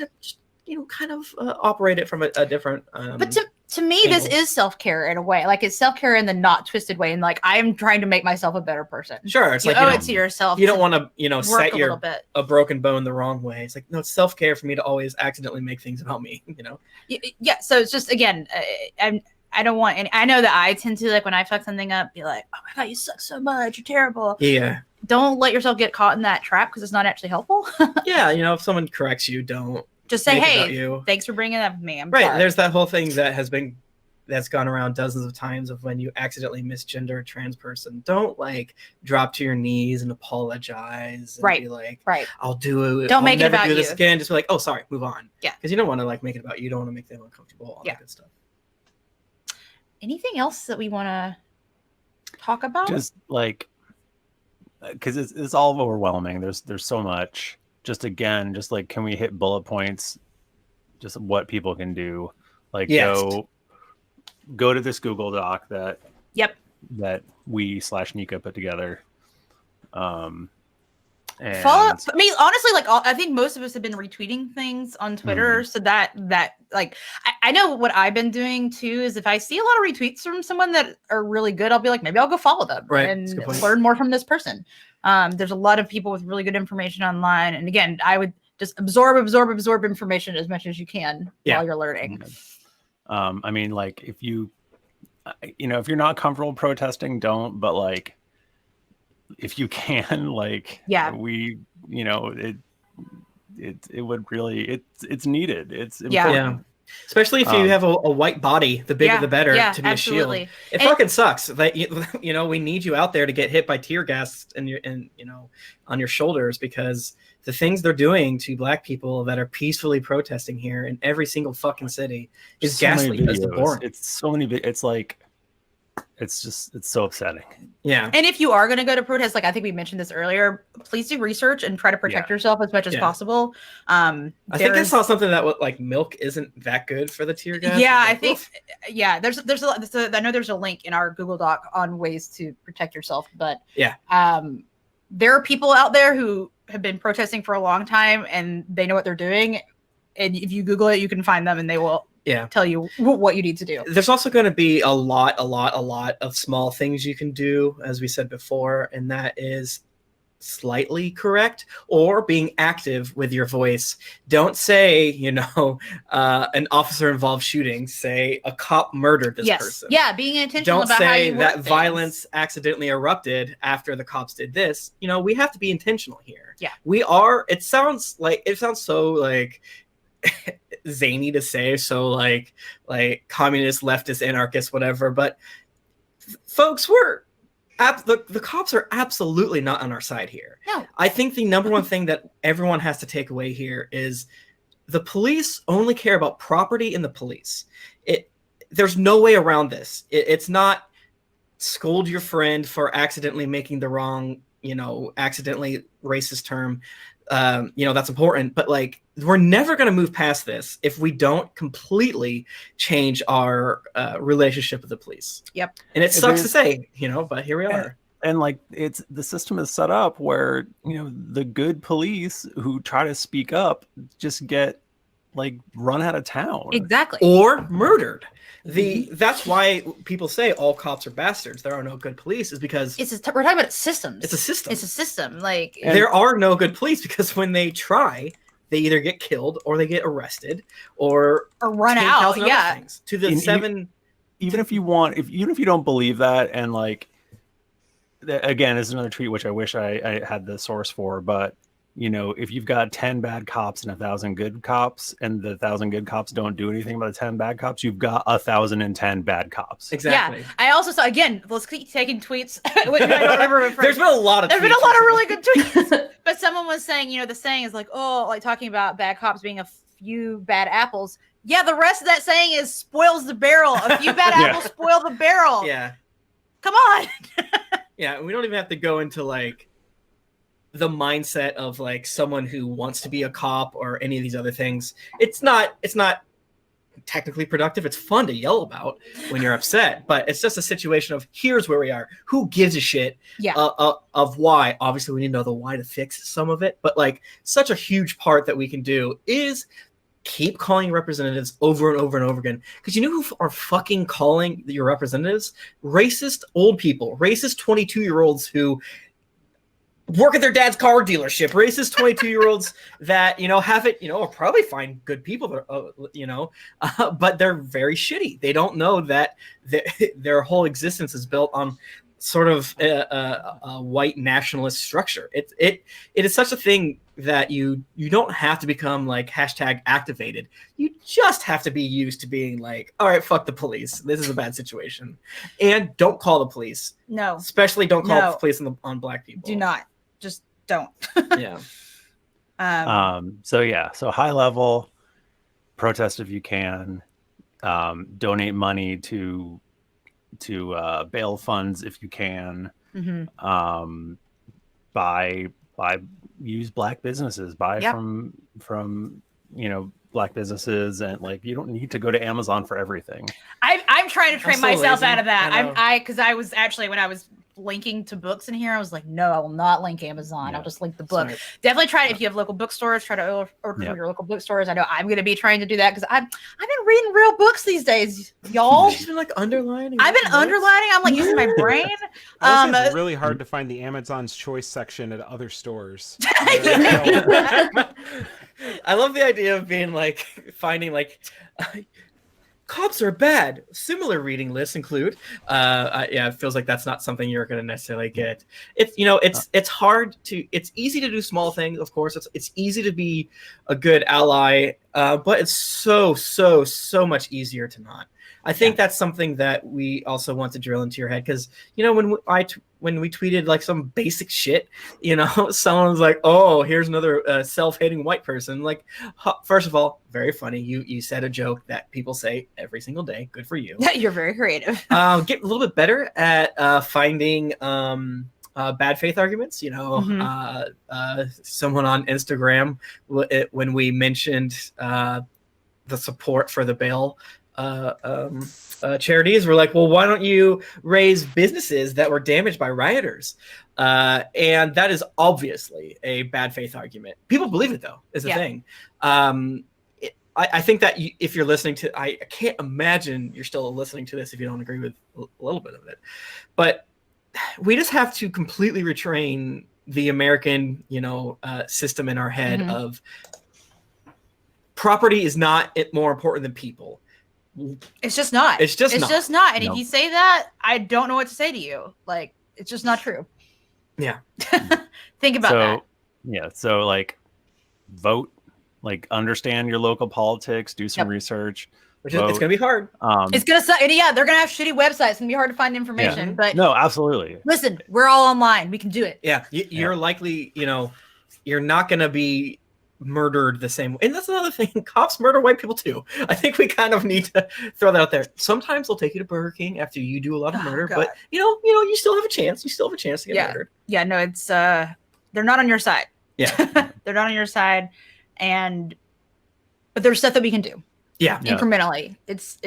kind of operate it from a different but to me angle. This is self-care in a way. Like, it's self-care in the not twisted way, and like, I'm trying to make myself a better person. Sure, it's you owe it to yourself. You don't want to set a broken bone the wrong way. It's like, no, it's self-care for me to always accidentally make things about me. Yeah, so it's just, again, I don't want any. I know that I tend to, like, when I fuck something up, be like, oh my god, you suck so much, you're terrible. Yeah. Don't let yourself get caught in that trap, because it's not actually helpful. Yeah, if someone corrects you, don't just say, hey, thanks for bringing that up to me. I'm right. sorry. There's that whole thing that's gone around dozens of times of when you accidentally misgender a trans person. Don't drop to your knees and apologize and be like, I'll do it. Don't make it about you. This again. Just be like, oh, sorry, move on. Yeah. Because you don't want to make it about you. You don't want to make them uncomfortable. All that good stuff. Anything else that we want to talk about? Just because it's all overwhelming. There's so much. Just can we hit bullet points? Just what people can do. Go to this Google Doc that we/Nika put together. And follow up. I mean, honestly, I think most of us have been retweeting things on Twitter, so that I know what I've been doing too is if I see a lot of retweets from someone that are really good, I'll be like, maybe I'll go follow them and learn more from this person. There's a lot of people with really good information online, and again, I would just absorb information as much as you can while you're learning. I mean, if if you're not comfortable protesting, don't. But if you can, we, it would really, it's needed. It's important. Yeah. Especially if you have a white body, the bigger the better, to be absolutely. a shield. It fucking sucks that we need you out there to get hit by tear gas on your shoulders, because the things they're doing to Black people that are peacefully protesting here in every single fucking city is ghastly. It's boring. It's so many. It's so upsetting. Yeah. And if you are going to go to protest, I think we mentioned this earlier, please do research and try to protect yourself as much as possible. I think I saw something that milk isn't that good for the tear gas. Yeah, I think. Yeah, there's I know there's a link in our Google Doc on ways to protect yourself, but there are people out there who have been protesting for a long time and they know what they're doing. And if you Google it, you can find them and they will tell you what you need to do. There's also going to be a lot of small things you can do, as we said before, and that is slightly correct or being active with your voice. Don't say, an officer involved shooting. Say a cop murdered this person. Yeah, being intentional about how you Don't say that violence accidentally erupted after the cops did this. We have to be intentional here. Yeah. We are. It sounds so zany to say, so like communist, leftist, anarchist, whatever, but folks, the cops are absolutely not on our side here. No. I think the number one thing that everyone has to take away here is the police only care about property in the police. There's no way around this. It's not scold your friend for accidentally making the wrong, accidentally racist term. That's important, but we're never going to move past this if we don't completely change our relationship with the police. Yep. And it sucks to say, but here we are. And the system is set up where, the good police who try to speak up just get run out of town. Exactly. Or murdered. That's why people say all cops are bastards. There are no good police, is because we're talking about systems. It's a system. It's a system. There are no good police because when they try, they either get killed or they get arrested or run out. Yeah. Things. To the seven. Even if you don't believe that, and again, this is another tweet which I wish I had the source for, but if you've got 10 bad cops and 1,000 good cops, and the 1,000 good cops don't do anything about the 10 bad cops, you've got 1,010 bad cops. Exactly. Yeah. I also saw, again, let's keep taking tweets. I don't remember. There's been a lot of really good tweets. But someone was saying, the saying is talking about bad cops being a few bad apples. Yeah, the rest of that saying is spoils the barrel. A few bad apples spoil the barrel. Yeah. Come on. Yeah, we don't even have to go into like the mindset of like someone who wants to be a cop or any of these other things. It's not technically productive. It's fun to yell about when you're upset, but it's just a situation of here's where we are. Who gives a shit of why? Obviously, we need to know the why to fix some of it, but like such a huge part that we can do is keep calling representatives over and over and over again. Because you know who are fucking calling your representatives? Racist old people, racist 22-year-olds who work at their dad's car dealership, racist 22-year-olds that, you know, have it, you know, will probably find good people, but they're very shitty. They don't know that their whole existence is built on sort of a white nationalist structure. It is such a thing that you don't have to become like hashtag activated. You just have to be used to being like, all right, fuck the police. This is a bad situation. And don't call the police. No. Especially don't call the police on black people. Do not. Just don't. Yeah. So high level, protest if you can, donate money to bail funds if you can, use black businesses, buy from you know, black businesses, and like you don't need to go to Amazon for everything. I'm trying to train myself out of that. Because I was actually, when I was linking to books in here, I was like, no, I will not link Amazon. I'll just link the book. Definitely try it if you have local bookstores. Try to order from your local bookstores. I know I'm going to be trying to do that because I've been reading real books these days, y'all. She's been like underlining. I've been underlining. I'm like using my brain. It's really hard to find the Amazon's Choice section at other stores. I love the idea of being like finding like cops are bad. Similar reading lists include. It feels like that's not something you're going to necessarily get. It's hard to. It's easy to do small things. Of course, it's easy to be a good ally, but it's so much easier to not. I think that's something that we also want to drill into your head because when we tweeted like some basic shit, you know, someone's like, "Oh, here's another self-hating white person." Like, first of all, very funny. You said a joke that people say every single day. Good for you. You're very creative. Get a little bit better at finding bad faith arguments. You know, someone on Instagram when we mentioned the support for the bail charities were like, well, why don't you raise businesses that were damaged by rioters? And that is obviously a bad faith argument. People believe it, though, is the thing. I think that if you're listening to, I can't imagine you're still listening to this if you don't agree with a little bit of it. But we just have to completely retrain the American, system in our head of property is not more important than people. It's just not. It's just not. And if you say that, I don't know what to say to you. Like, it's just not true. Yeah. Think about that. Yeah. So like vote, like understand your local politics, do some research. It's going to be hard. It's going to suck. And they're going to have shitty websites. It's going to be hard to find information. But no, absolutely. Listen, we're all online. We can do it. Yeah. You're likely, you're not going to be murdered the same way. And that's another thing. Cops murder white people too. I think we kind of need to throw that out there. Sometimes they'll take you to Burger King after you do a lot of murder, but you still have a chance. You still have a chance to get murdered. Yeah, no, it's they're not on your side. Yeah. They're not on your side. But there's stuff that we can do. Yeah. Incrementally. It's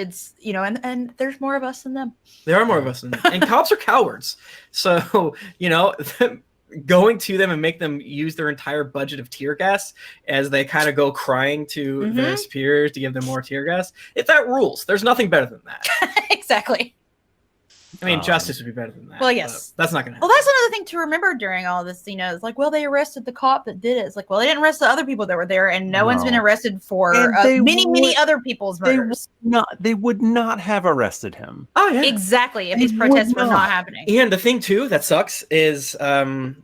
and there's more of us than them. There are more of us than them. And cops are cowards. So, going to them and make them use their entire budget of tear gas as they kind of go crying to their superiors to give them more tear gas. If that rules, there's nothing better than that. Exactly. I mean, justice would be better than that. Well, yes. That's not going to happen. Well, that's another thing to remember during all this, it's like, well, they arrested the cop that did it. It's like, well, they didn't arrest the other people that were there, and no one's been arrested for many other people's murders. They would not have arrested him. Oh, yeah. Exactly, if these protests were not happening. And the thing, too, that sucks is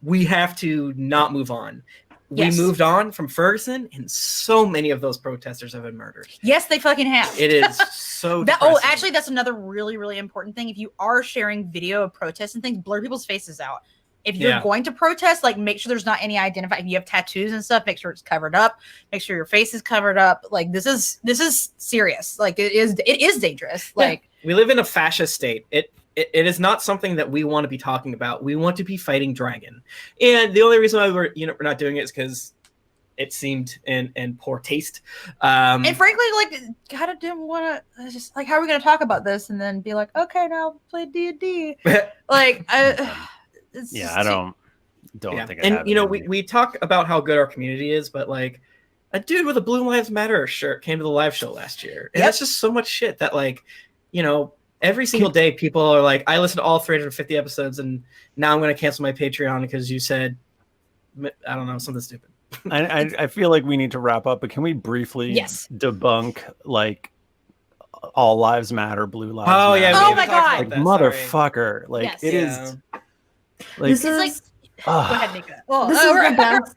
we have to not move on. Yes. We moved on from Ferguson, and so many of those protesters have been murdered. Yes, they fucking have. It is so actually, that's another really, really important thing. If you are sharing video of protests and things, blur people's faces out. if you're going to protest, like make sure there's not any if you have tattoos and stuff, make sure it's covered up, make sure your face is covered up. Like this is serious. Like it is dangerous. Like we live in a fascist state. It is not something that we want to be talking about. We want to be fighting Dragon. And the only reason why we're not doing it is because it seemed in poor taste. And frankly, like, kind of didn't want to just like, how are we going to talk about this? And then be like, okay, now play D&D. Like, I don't think. And we talk about how good our community is, but like, a dude with a Blue Lives Matter shirt came to the live show last year, and that's just so much shit that like, every single day people are like, I listened to all 350 episodes, and now I'm going to cancel my Patreon because you said, I don't know, something stupid. I feel like we need to wrap up, but can we briefly debunk like all lives matter, blue lives matter? Yeah. Oh my god, like, motherfucker! Like it is. Like this is. Go ahead, Nika. Well, this is the best.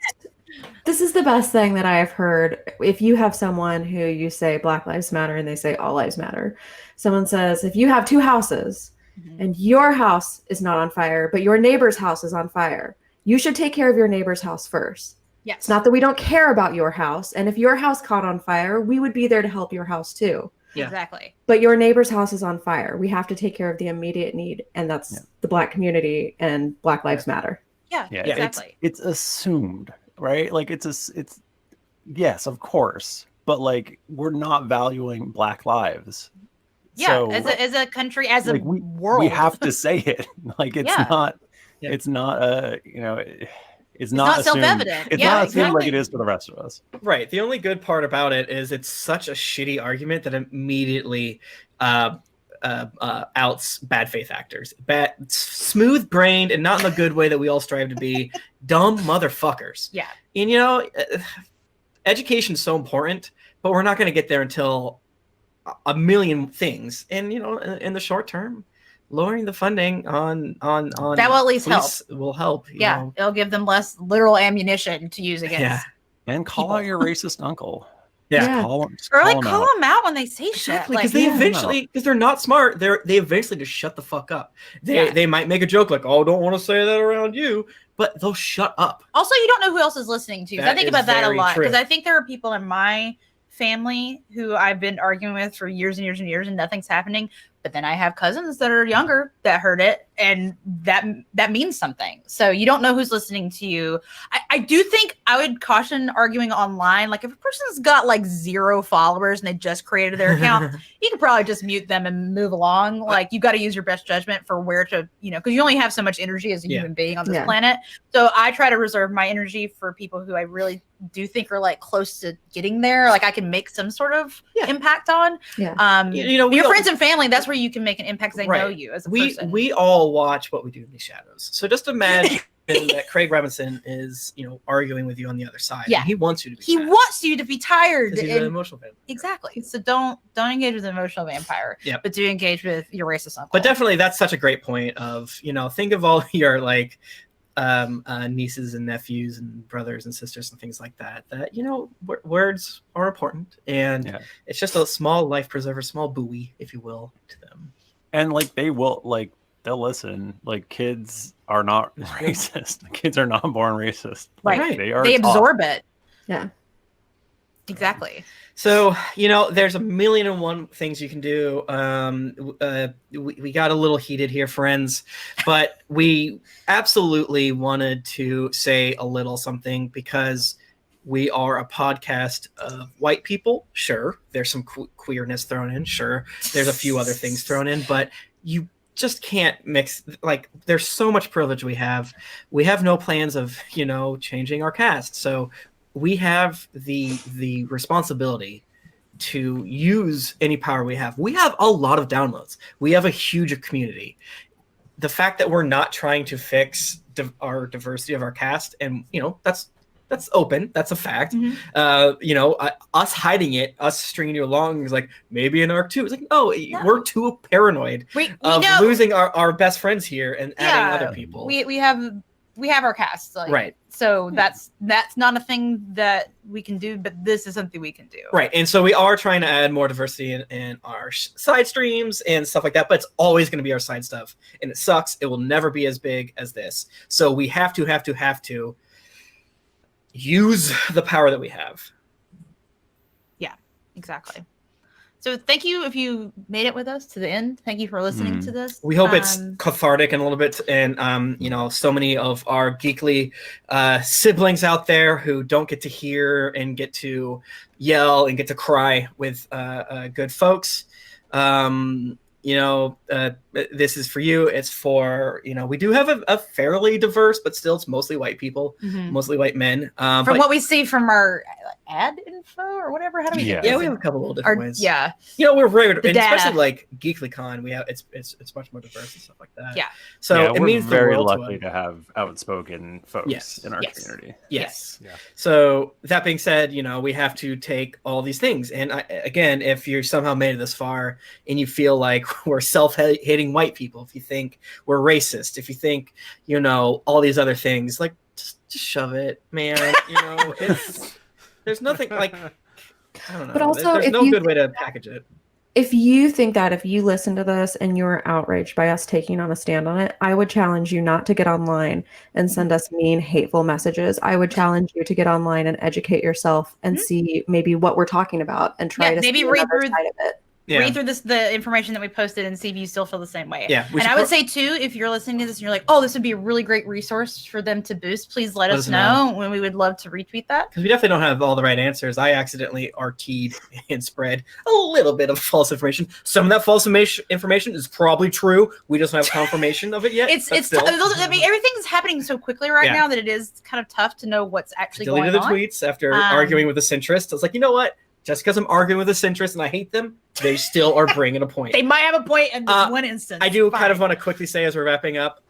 This is the best thing that I've heard. If you have someone who you say Black Lives Matter and they say all lives matter, someone says if you have two houses and your house is not on fire, but your neighbor's house is on fire, you should take care of your neighbor's house first. Yes. It's not that we don't care about your house. And if your house caught on fire, we would be there to help your house too. Yeah. Exactly. But your neighbor's house is on fire. We have to take care of the immediate need. And that's the Black community and Black Lives Matter. Yeah, exactly. It's assumed, right? Like it's yes, of course. But like we're not valuing Black lives. Yeah, so, as a country, as a world. We have to say it. Like it's not it's not it's not self-evident. It's not assumed like it is for the rest of us. Right. The only good part about it is it's such a shitty argument that immediately outs bad faith actors. Smooth-brained and not in the good way that we all strive to be. Dumb motherfuckers. Yeah. And education is so important, but we're not going to get there until a million things. And in the short term, lowering the funding on that will at least help. Will help. It'll give them less literal ammunition to use against. And call out your racist uncle. Call them out when they say shit. Because they eventually, because they're not smart, they eventually just shut the fuck up. They might make a joke like, "Oh, don't want to say that around you," but they'll shut up. Also, you don't know who else is listening to you. I think about that a lot because I think there are people in my family who I've been arguing with for years and years and years, and nothing's happening. But then I have cousins that are younger that heard it, and that means something. So you don't know who's listening to you. I do think I would caution arguing online. Like if a person's got like 0 followers and they just created their account, you can probably just mute them and move along. Like you got to use your best judgment for where to, because you only have so much energy as a human being on this planet. So I try to reserve my energy for people who I really do think are like close to getting there. Like I can make some sort of impact on. Your friends and family, that's where you can make an impact because they know you as a person. We all watch what we do in the shadows. So just imagine that Craig Robinson is, arguing with you on the other side. Yeah. And he wants you to be He wants you to be tired. He's an emotional vampire. Exactly. So don't engage with an emotional vampire. But do engage with your racist uncle. But definitely that's such a great point of, think of all your like nieces and nephews and brothers and sisters and things like that words are important, and it's just a small life preserver, small buoy, if you will, to them. And like they'll listen. Like kids are not racist. Kids are not born racist. Right. They absorb it. Yeah. Exactly. So, there's a million and one things you can do. We got a little heated here, friends, but we absolutely wanted to say a little something because we are a podcast of white people. Sure, there's some queerness thrown in. Sure, there's a few other things thrown in, but you just can't mix. Like, there's so much privilege we have. We have no plans of, changing our cast. So we have the responsibility to use any power we have. We have a lot of downloads. We have a huge community. The fact that we're not trying to fix our diversity of our cast, and that's open. That's a fact. Us hiding it, us stringing you along is like maybe in arc 2. It's like no, we're too paranoid of losing our best friends here and adding other people. We have our cast, right? So that's not a thing that we can do, but this is something we can do. Right. And so we are trying to add more diversity in our side streams and stuff like that, but it's always going to be our side stuff. And it sucks. It will never be as big as this. So we have to use the power that we have. Yeah, exactly. So thank you if you made it with us to the end. Thank you for listening to this. We hope it's cathartic and a little bit, and so many of our geekly siblings out there who don't get to hear and get to yell and get to cry with good folks. This is for you. It's for, we do have a fairly diverse, but still it's mostly white people, mostly white men. From what we see from our ad info or whatever, how do we we have a couple little different ways. Yeah. We're very, and especially like GeeklyCon, we have it's much more diverse and stuff like that. Yeah. So it we're means very the world lucky to have outspoken folks in our community. Yes. Yeah. So that being said, we have to take all these things. And again, if you're somehow made it this far and you feel like we're self-hating white people, if you think we're racist, if you think, all these other things, like just shove it, man. There's nothing like, I don't know. But also, there's no good way to package it. If you think that if you listen to this and you're outraged by us taking on a stand on it, I would challenge you not to get online and send us mean, hateful messages. I would challenge you to get online and educate yourself and see maybe what we're talking about and try to maybe see read another through side of it. Yeah. Read through the information that we posted and see if you still feel the same way. Yeah, and I would say too, if you're listening to this and you're like, oh, this would be a really great resource for them to boost, please let us know when we would love to retweet that. Because we definitely don't have all the right answers. I accidentally RT'd and spread a little bit of false information. Some of that false information is probably true. We just don't have confirmation of it yet. Everything's happening so quickly right now that it is kind of tough to know what's actually going on. Deleted the tweets after arguing with a centrist. I was like, you know what? Just because I'm arguing with a centrist and I hate them, they still are bringing a point. They might have a point in this one instance. I do kind of want to quickly say as we're wrapping up,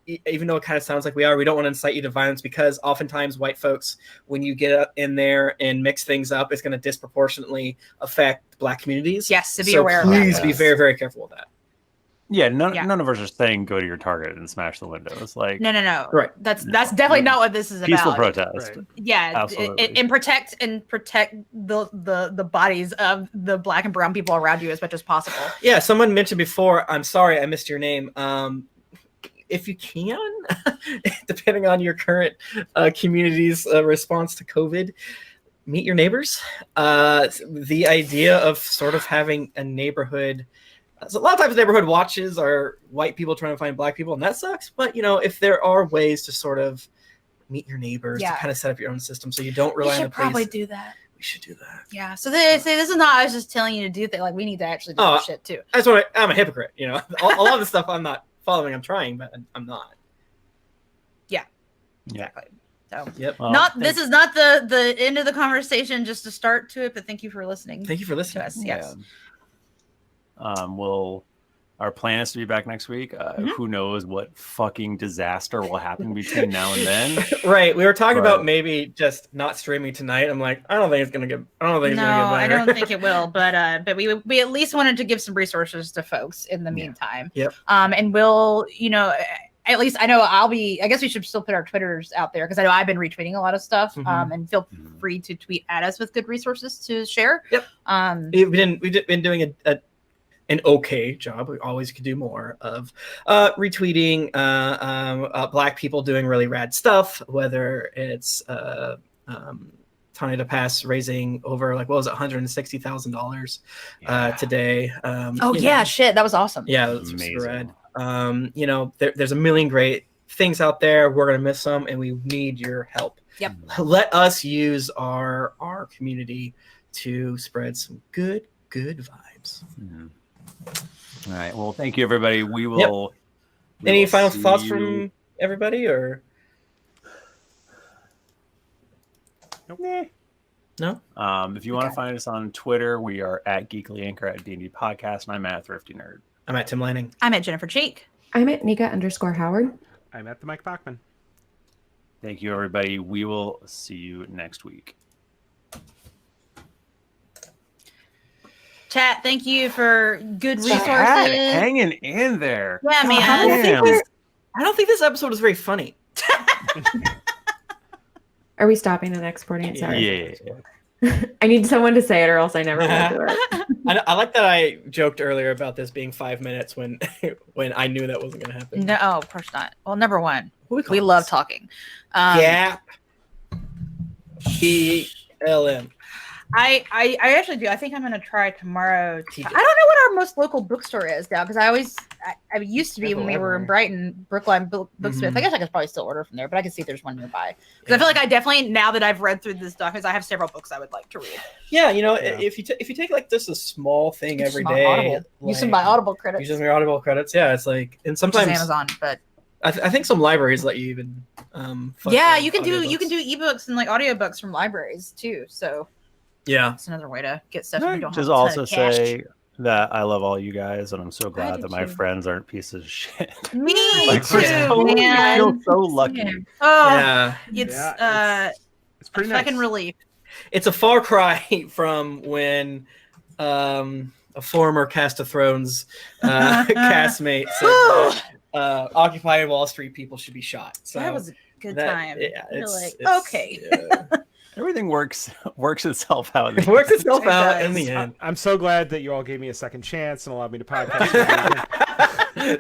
even though it kind of sounds like we don't want to incite you to violence, because oftentimes white folks, when you get in there and mix things up, it's going to disproportionately affect Black communities. Yes, to be aware of that. Please be very, very careful with that. Yeah, none of us are saying go to your Target and smash the windows. Like no. Right. That's definitely not what this is peaceful about. protest. Right. Yeah, absolutely. And protect the bodies of the Black and brown people around you as much as possible. Yeah, someone mentioned before. I'm sorry, I missed your name. If you can, depending on your current community's response to COVID, meet your neighbors. The idea of sort of having a neighborhood. So a lot of times neighborhood watches are white people trying to find Black people, and that sucks. But, if there are ways to sort of meet your neighbors, to kind of set up your own system so you don't rely on the police. Probably do that. We should do that. Yeah. So this is not I was just telling you to do things. Like, we need to actually do this shit, too. I'm a hypocrite, a lot of the stuff I'm not following. I'm trying, but I'm not. Yeah. Exactly. So, yep. Well, this is not the end of the conversation, just a start to it, but thank you for listening. Thank you for listening to us. Yes. Our plan is to be back next week. Who knows what fucking disaster will happen between now and then? Right. We were talking about maybe just not streaming tonight. I'm like, I don't think it's gonna get better. I don't think it will. But we at least wanted to give some resources to folks in the meantime. Yep. And we'll, at least I know I guess we should still put our Twitters out there because I know I've been retweeting a lot of stuff. And feel free to tweet at us with good resources to share. Yep. We've been doing an okay job. We always could do more of retweeting Black people doing really rad stuff, whether it's Tanya DePass raising over $160,000 today. Shit, that was awesome. Yeah, that was super rad. There's a million great things out there. We're gonna miss some, and we need your help. Yep. Let us use our community to spread some good vibes. All right. Well, thank you, everybody. We will. Any final thoughts from everybody, or no? If you want to find us on Twitter, we are at GeeklyInc or at D&D Podcast, and I'm at Thrifty Nerd. I'm at Tim Lanning. I'm at Jennifer Cheek. I'm at Nika_Howard. I'm at the Mike Bachman. Thank you, everybody. We will see you next week. Chat, thank you for good resources. Hanging in there. Yeah, man. I don't think this episode is very funny. Are we stopping and exporting it? Sorry. Yeah. I need someone to say it or else I never will do it. I like that I joked earlier about this being 5 minutes when when I knew that wasn't going to happen. No, of course not. Well, number one, What we call love this? talking. Gap. PLM. I actually do. I think I'm gonna try tomorrow. I don't know what our most local bookstore is now because I used to be when we were in Brighton, Brookline Booksmith. I guess I could probably still order from there, but I can see if there's one nearby. Because I feel like I definitely, now that I've read through this documents, I have several books I would like to read. Yeah, if you take like just a small thing every day, Audible. Use some of my Audible credits. Use some of your Audible credits. Yeah, it's like, and sometimes Amazon, but I think some libraries let you even. Yeah, you can do ebooks and like audiobooks from libraries too. So yeah, it's another way to get stuff. Can I just also say that I love all you guys, and I'm so glad that my friends aren't pieces of shit. Me Like, too, man. I feel so lucky. Oh, yeah, it's pretty fucking relief. It's a far cry from when a former Cast of Thrones castmate said Occupy Wall Street people should be shot. So that was a good time. Yeah, it's okay. Yeah. Everything works itself out. It works itself out in the end. I'm so glad that you all gave me a second chance and allowed me to podcast.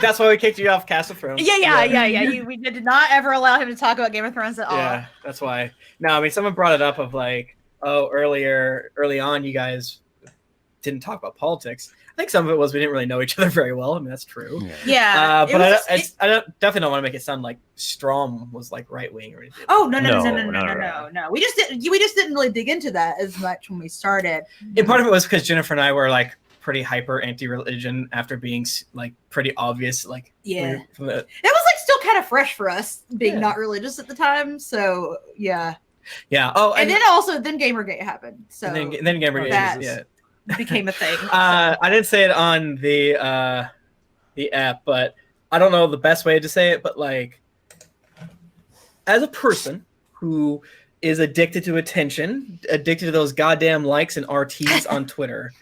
That's why we kicked you off Cast of Thrones. Yeah. We did not ever allow him to talk about Game of Thrones at all. Yeah, that's why. No, I mean, someone brought it up of like, early on, you guys didn't talk about politics. I think some of it was we didn't really know each other very well. I mean, that's true. Yeah. But I definitely don't want to make it sound like Strom was like right wing or anything. Oh no. We just didn't really dig into that as much when we started. And part of it was because Jennifer and I were like pretty hyper anti-religion after being like pretty obvious. Like it was like still kind of fresh for us being not religious at the time. So yeah. Yeah. Oh, and then Gamergate happened. So then Gamergate became a thing. I didn't say it on the app, but I don't know the best way to say it, but like as a person who is addicted to attention, addicted to those goddamn likes and RTs on Twitter,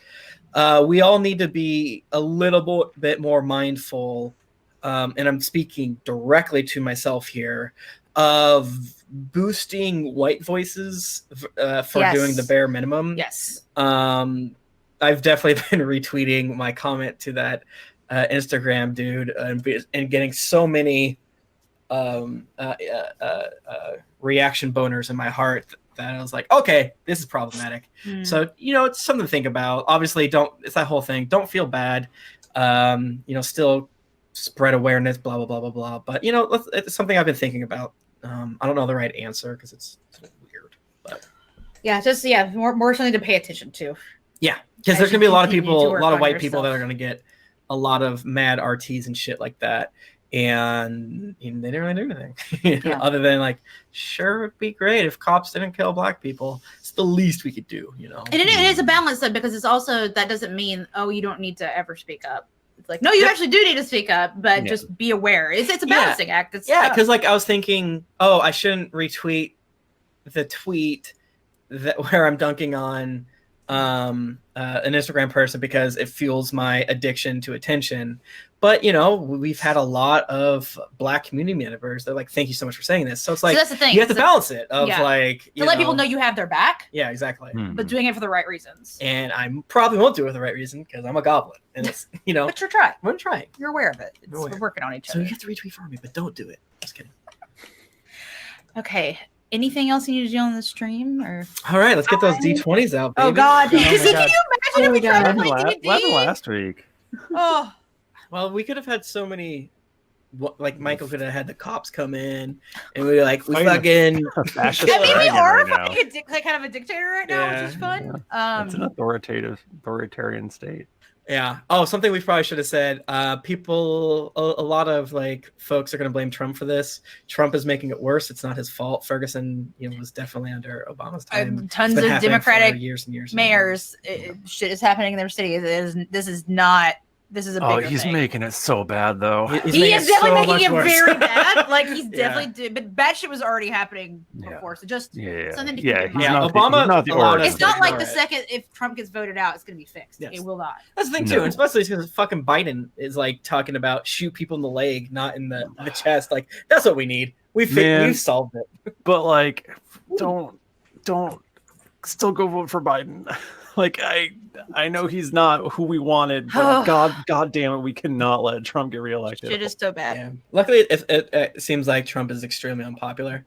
we all need to be a little bit more mindful, and I'm speaking directly to myself here, of boosting white voices for doing the bare minimum. Yes. I've definitely been retweeting my comment to that Instagram dude and getting so many reaction boners in my heart that I was like, okay, this is problematic. So, it's something to think about. Obviously, it's that whole thing. Don't feel bad. Still spread awareness, blah, blah, blah, blah, blah. But, it's something I've been thinking about. I don't know the right answer because it's weird. But more something to pay attention to. Yeah, because there's gonna be a lot of people, a lot of white people that are gonna get a lot of mad RTs and shit like that, and they didn't really do anything other than like, sure, it'd be great if cops didn't kill black people. It's the least we could do, And it is a balance though, because it's also, that doesn't mean you don't need to ever speak up. It's like, no, you actually do need to speak up, but just be aware. It's a balancing act. It's because like I was thinking, I shouldn't retweet the tweet where I'm dunking on an Instagram person because it fuels my addiction to attention. But we've had a lot of black community members that are like, thank you so much for saying this. So it's like, that's the thing. You have to balance it of like to let people know you have their back. Yeah, exactly. But doing it for the right reasons. And I probably won't do it for the right reason because I'm a goblin, and it's But you're trying. I'm trying. You're aware of it. We're working on each other. So you have to retweet for me, but don't do it. Just kidding. Okay. Anything else you need to do on the stream? Or all right, let's get those D20s out. Baby. Oh God! Can you imagine if we tried to play What D&D? happened last week? Oh, well, we could have had so many. Like Michael could have had the cops come in, and we fucking. I mean, we are fucking kind of a dictator right now, which is fun. It's an authoritarian state. Yeah. Oh, something we probably should have said. People, a lot of like folks are going to blame Trump for this. Trump is making it worse. It's not his fault. Ferguson, was definitely under Obama's time. Tons of Democratic years and years. mayors. Shit is happening in their cities. This is a bigger he's thing. making it so bad though. He is definitely making it very bad. Like he's definitely did, but bad shit was already happening before. So just something to keep in mind. Obama. It's not like the second if Trump gets voted out, it's going to be fixed. Yes. It will not. That's the thing too, and especially because fucking Biden is like talking about shoot people in the leg, not in the chest. Like that's what we need. We've solved it. But like, don't still go vote for Biden. Like I know he's not who we wanted, but God damn it, we cannot let Trump get reelected. Shit is so bad. Yeah. Luckily, it seems like Trump is extremely unpopular.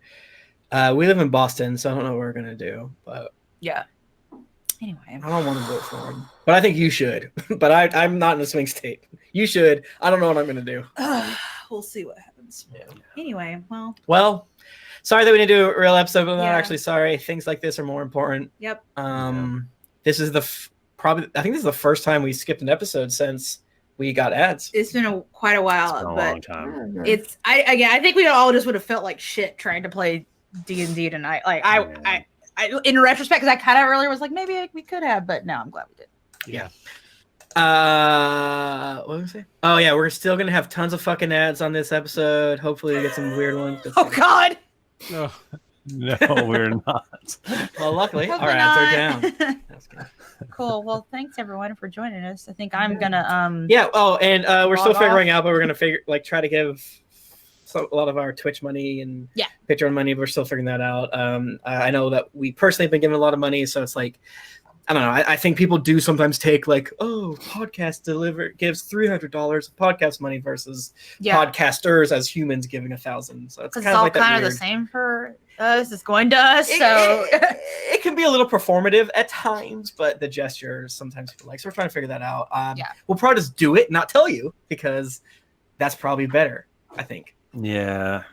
We live in Boston, so I don't know what we're gonna do. But Yeah. Anyway, I don't want to vote for him, but I think you should. But I'm not in a swing state. You should. I don't know what I'm gonna do. we'll see what happens. Yeah. Anyway, Well, sorry that we didn't do a real episode, but I'm not Yeah. actually sorry. Things like this are more important. Yep. This is probably I think this is the first time we skipped an episode since we got ads. It's been quite a while, It's been a but long time. it's I think we all just would have felt like shit trying to play D&D tonight. Like I in retrospect, because I kind of earlier was like maybe we could have, but no, I'm glad we did. Yeah. What was I saying? Oh yeah, we're still gonna have tons of fucking ads on this episode. Hopefully, we get some weird ones. Oh God. No. No, we're not. Well, luckily, our Hopefully ads are not. down. That's good. Cool. Well, thanks everyone for joining us. I think I'm gonna Yeah. Oh, and we're still Log figuring out, but we're gonna try to give a lot of our Twitch money and Patreon money. But we're still figuring that out. I know that we personally have been given a lot of money, so it's like, I don't know. I think people do sometimes take like, podcast gives $300 of podcast money versus podcasters as humans giving 1,000. So it's because kind it's of all like kind of the same for us. It's going to us, so it can be a little performative at times, but the gestures sometimes people like. So we're trying to figure that out. We'll probably just do it, not tell you, because that's probably better. I think. Yeah.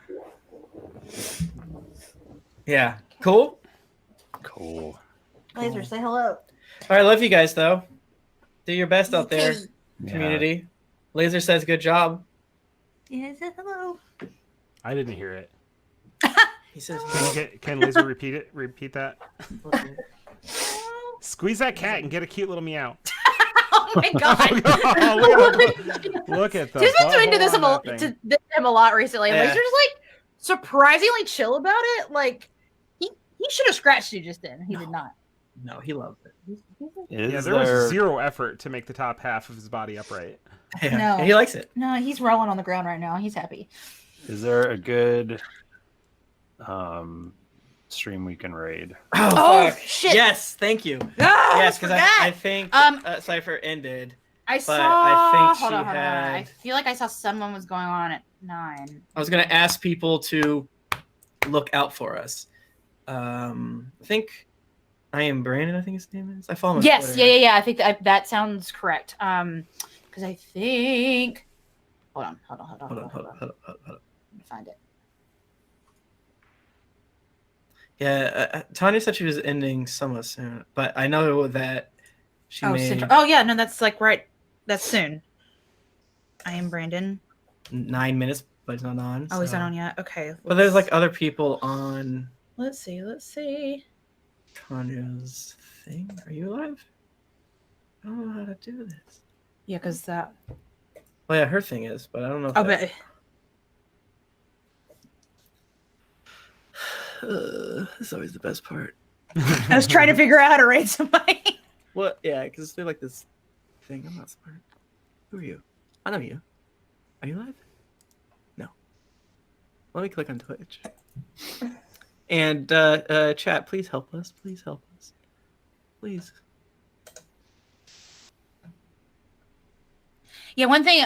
Yeah. Cool. Laser, say hello. All right, love you guys though. Do your best out there, Yeah. community. Laser says good job. Yeah, say hello. I didn't hear it. He says Can Laser repeat that? Squeeze that cat and get a cute little meow. Oh my God. Look at He's been doing butthole this on that thing. to him a lot recently. Yeah. Laser's like surprisingly chill about it. Like he should have scratched you just then. He did not. no, he loves it. Is There was zero effort to make the top half of his body upright. Yeah. No. And he likes it. No, he's rolling on the ground right now. He's happy. Is there a good stream we can raid? Oh, fuck. shit. Yes, thank you. Ah, Yes, because forgot. I think Cypher ended. I but saw. I think hold she on. I had- feel like I saw someone was going on at 9. I was gonna ask people to look out for us. I think I am Brandon. I think his name is. I follow him. On Yes, Twitter. yeah. I think that sounds correct. Because I think. Hold on. Hold on. Let me find it. Yeah, Tanya said she was ending somewhat soon, but I know that she made Central. Oh yeah, no, that's like right. That's soon. I am Brandon. 9 minutes, but it's not on. Oh, he's so- not on yet. Okay. But there's like other people on Let's see. Tanya's thing. Are you alive? I don't know how to do this. Yeah, because that. Well, yeah, her thing is, but I don't know. If Oh, that- but It's always the best part. I was trying to figure out how to raid somebody. What? Yeah, because they're like this thing. I'm not smart. Who are you? I know you. Are you live? No. Let me click on Twitch. And chat, please help us. Please help us. Please. Yeah, one thing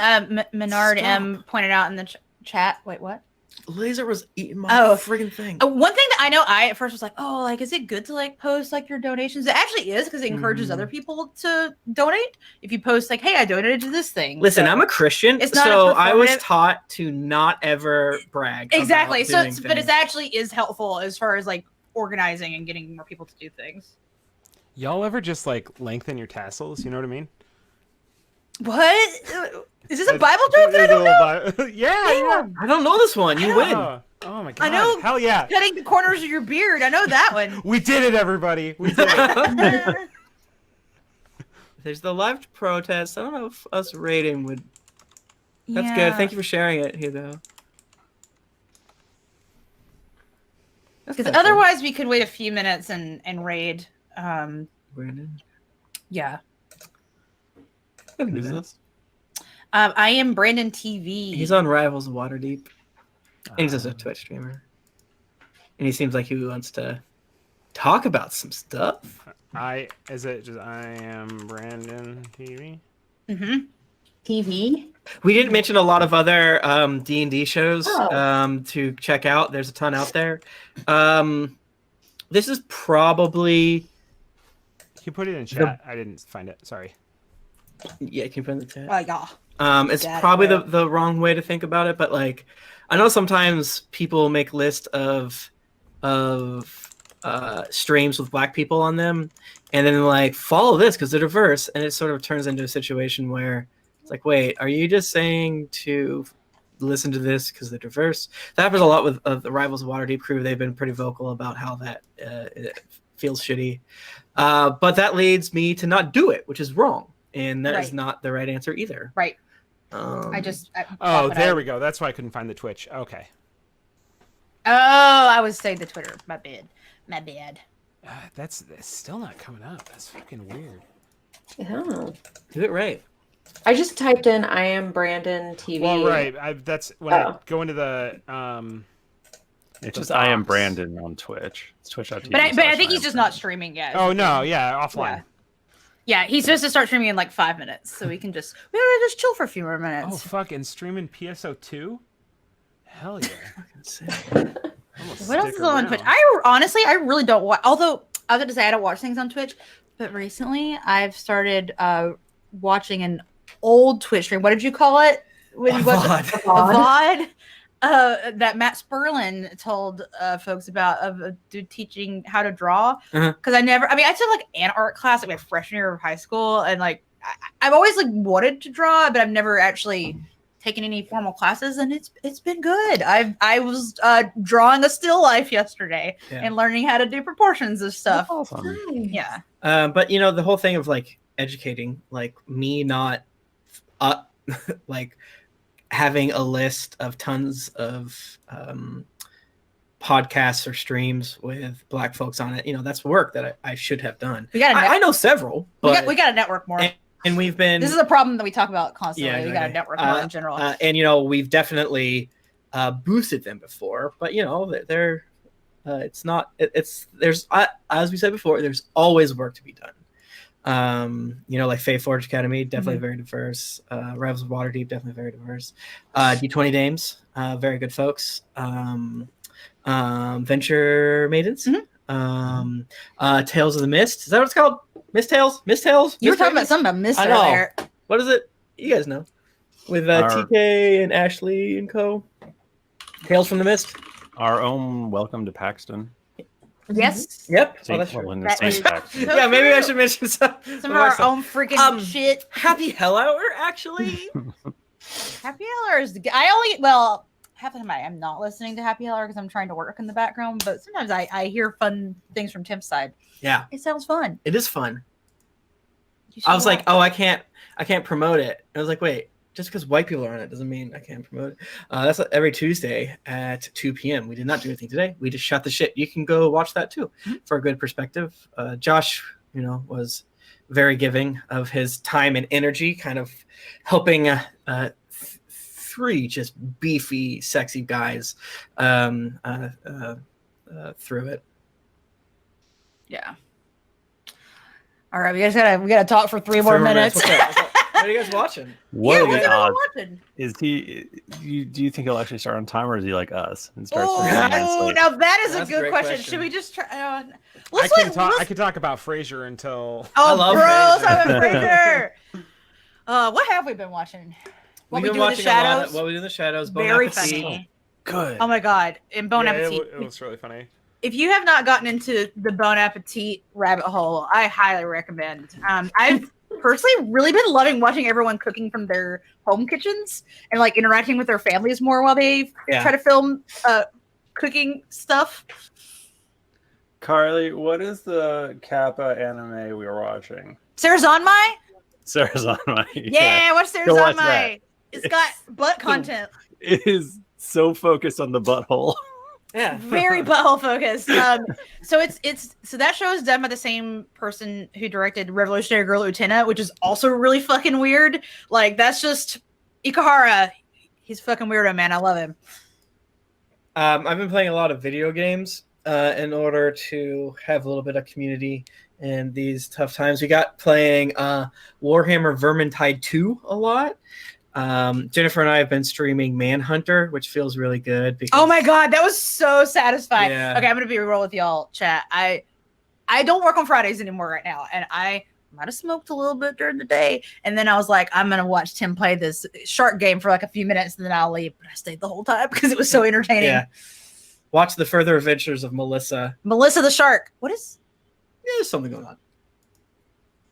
Menard Stop. M pointed out in the chat. Wait, what? Laser was eating my Oh. friggin' thing. One thing that I know, I at first was like, oh, like, is it good to like post like your donations? It actually is because it encourages other people to donate. If you post like, hey, I donated to this thing. Listen, So- I'm a Christian, It's not so a I was performative- taught to not ever brag. exactly. about So, doing but it things. actually is helpful as far as like organizing and getting more people to do things. Y'all ever just like lengthen your tassels? You know what I mean? What? Is this a Bible joke that I don't know? Yeah. I don't know this one. You win. Oh my god. I know. Hell yeah. Cutting the corners of your beard. I know that one. We did it, everybody. We did it. There's the live protest. I don't know if us rating would. That's good. Thank you for sharing it, Hugo. Because otherwise, we could wait a few minutes and raid. Brandon. Yeah. Who's this? I am Brandon TV. He's on Rivals Waterdeep. And he's just a Twitch streamer. And he seems like he wants to talk about some stuff. I am Brandon TV. TV. We didn't mention a lot of other D&D shows Oh. to check out. There's a ton out there. This is probably... You put it in chat. I didn't find it. Sorry. Yeah, can you put it in the chat? Yeah. It's probably the wrong way to think about it, but like, I know sometimes people make lists of streams with Black people on them, and then like follow this because they're diverse, and it sort of turns into a situation where it's like, wait, are you just saying to listen to this because they're diverse? That happens a lot with the Rivals of Waterdeep crew. They've been pretty vocal about how that it feels shitty, but that leads me to not do it, which is wrong. And that is not the right answer either. Right. There we go. That's why I couldn't find the Twitch. Okay. Oh, I was saying the Twitter. My bad. That's still not coming up. That's fucking weird. Oh. Do it right. I just typed in I am Brandon TV. Well, right. That's when I go into the It's just I am Brandon on Twitch. It's twitch.tv. But I think he's just not streaming yet. Oh no, yeah, offline. Yeah, he's supposed to start streaming in like 5 minutes, so we can just chill for a few more minutes. Oh fuck, and streaming PSO2? Hell yeah. What else is on Twitch? I really don't watch. Although I was going to say I don't watch things on Twitch, but recently I've started watching an old Twitch stream. What did you call it? When you watch a VOD? That Matt Sperlin told folks about of a dude teaching how to draw. Because I took like an art class like my freshman year of high school, and like I've always like wanted to draw, but I've never actually taken any formal classes, and it's been good. I was drawing a still life yesterday and learning how to do proportions of stuff. That's awesome. Yeah. But you know, the whole thing of like educating, like me not like having a list of tons of podcasts or streams with Black folks on it, you know, that's work that I should have done. I know several, but we got to network more. And we've been... This is a problem that we talk about constantly. Yeah, we got to network more in general. And, you know, we've definitely boosted them before, but, you know, they're it's not... There's as we said before, there's always work to be done. You know, like Fae Forge Academy, definitely very diverse. Revs of Waterdeep, definitely very diverse. D20 Dames, very good folks. Venture Maidens. Tales of the Mist. Is that what it's called? Mist Tales? You were talking about something about Mist earlier. What is it? You guys know. With TK and Ashley and co. Tales from the Mist. Our own Welcome to Paxton. Yes. Yep. That's true. Yeah, maybe I should mention some of our own freaking shit. Happy Hell Hour, actually. Happy Hour is half the time I'm not listening to Happy Hour because I'm trying to work in the background, but sometimes I hear fun things from Tim's side. Yeah. It sounds fun. It is fun. I was like, I can't promote it. I was like, wait, just because white people are on it doesn't mean I can't promote it. That's every Tuesday at 2 p.m. We did not do anything today. We just shot the shit. You can go watch that too for a good perspective. Josh, you know, was very giving of his time and energy, kind of helping three just beefy, sexy guys through it. Yeah. All right, we gotta talk for three more minutes. What are you guys watching? What are you watching? Is he? Do you think he'll actually start on time, or is he like us and starts? Oh, now that is a good question. Should we just try? I can talk about Frasier until. Oh, bro, Frasier. What have we been watching? What we do in the shadows. What we do in the shadows. Very funny. Good. Oh my god! In Bon Appetit. It was really funny. If you have not gotten into the Bon Appetit rabbit hole, I highly recommend. I've personally really been loving watching everyone cooking from their home kitchens and like interacting with their families more while they try to film cooking stuff. Carly, what is the Kappa anime we were watching? Sarah's on my? Sarah's on my. Yeah, watch Sarah's on my. It's got butt content. It is so focused on the butthole. Yeah, very butthole focused. So that show is done by the same person who directed Revolutionary Girl Utena, which is also really fucking weird. Like that's just Ikahara. He's fucking weirdo, man. I love him. I've been playing a lot of video games in order to have a little bit of community in these tough times. We got playing Warhammer Vermintide 2 a lot. Jennifer and I have been streaming Manhunter, which feels really good. Because, Oh my god, that was so satisfying. Yeah. Okay, I'm gonna be real with y'all, chat. I don't work on Fridays anymore right now, and I might have smoked a little bit during the day, and then I was like, I'm gonna watch Tim play this shark game for like a few minutes, and then I'll leave. But I stayed the whole time because it was so entertaining. Yeah. Watch the further adventures of Melissa. Melissa the shark. What is? Yeah, there's something going on.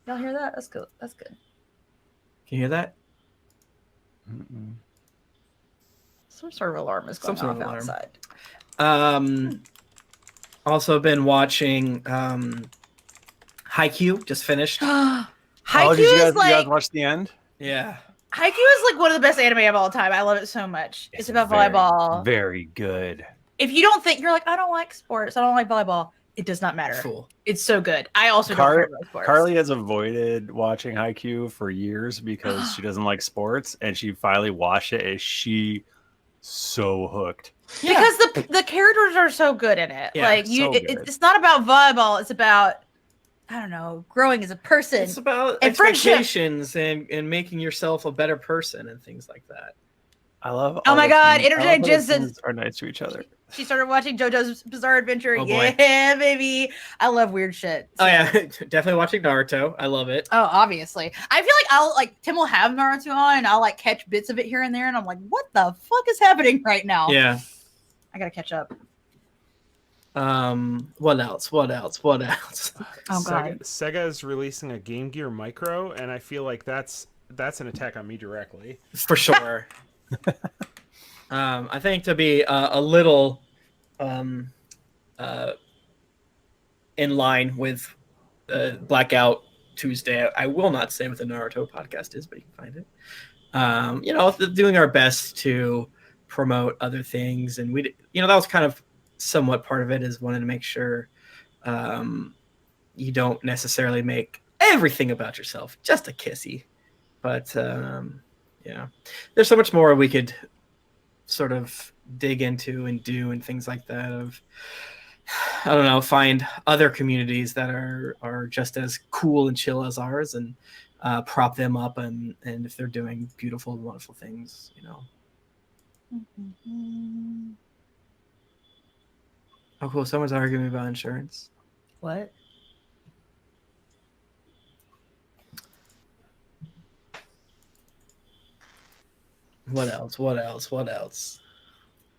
Y'all hear that? That's good. That's good. Can you hear that? Mm-mm. Some sort of alarm is going Some sort off of alarm. outside. Also been watching Haikyuu, just finished. Haikyuu Oh, did you is guys like watch the end? Yeah. Haikyuu is like one of the best anime of all time. I love it so much. It's about volleyball. Very good. If you don't think you're like, I don't like sports, I don't like volleyball, it does not matter. Cool. It's so good. I also don't care about sports. Carly has avoided watching Haikyuu for years because she doesn't like sports, and she finally watched it, and she so hooked. Because the characters are so good in it. Yeah, like so good. it's not about volleyball. It's about, I don't know, growing as a person. It's about and expectations and making yourself a better person and things like that. I love. Oh my God, things- I love Internet how Jensen- things are nice to each other. She started watching JoJo's Bizarre Adventure. Oh, boy. Yeah, baby. I love weird shit. Oh yeah, definitely watching Naruto. I love it. Oh, obviously. I feel like Tim will have Naruto on and I'll like catch bits of it here and there and I'm like, what the fuck is happening right now? Yeah. I gotta catch up. What else? What else? What else? Oh god. Sega is releasing a Game Gear Micro, and I feel like that's an attack on me directly. For sure. I think to be a little in line with Blackout Tuesday, I will not say what the Naruto podcast is, but you can find it. You know, doing our best to promote other things, and we, you know, that was kind of somewhat part of it, is wanting to make sure you don't necessarily make everything about yourself just a kissy, but yeah, there's so much more we could sort of dig into and do and things like that. Of, I don't know, find other communities that are just as cool and chill as ours, and prop them up, and if they're doing beautiful and wonderful things, you know. Oh, cool. Someone's arguing about insurance. What? What else? What else? What else?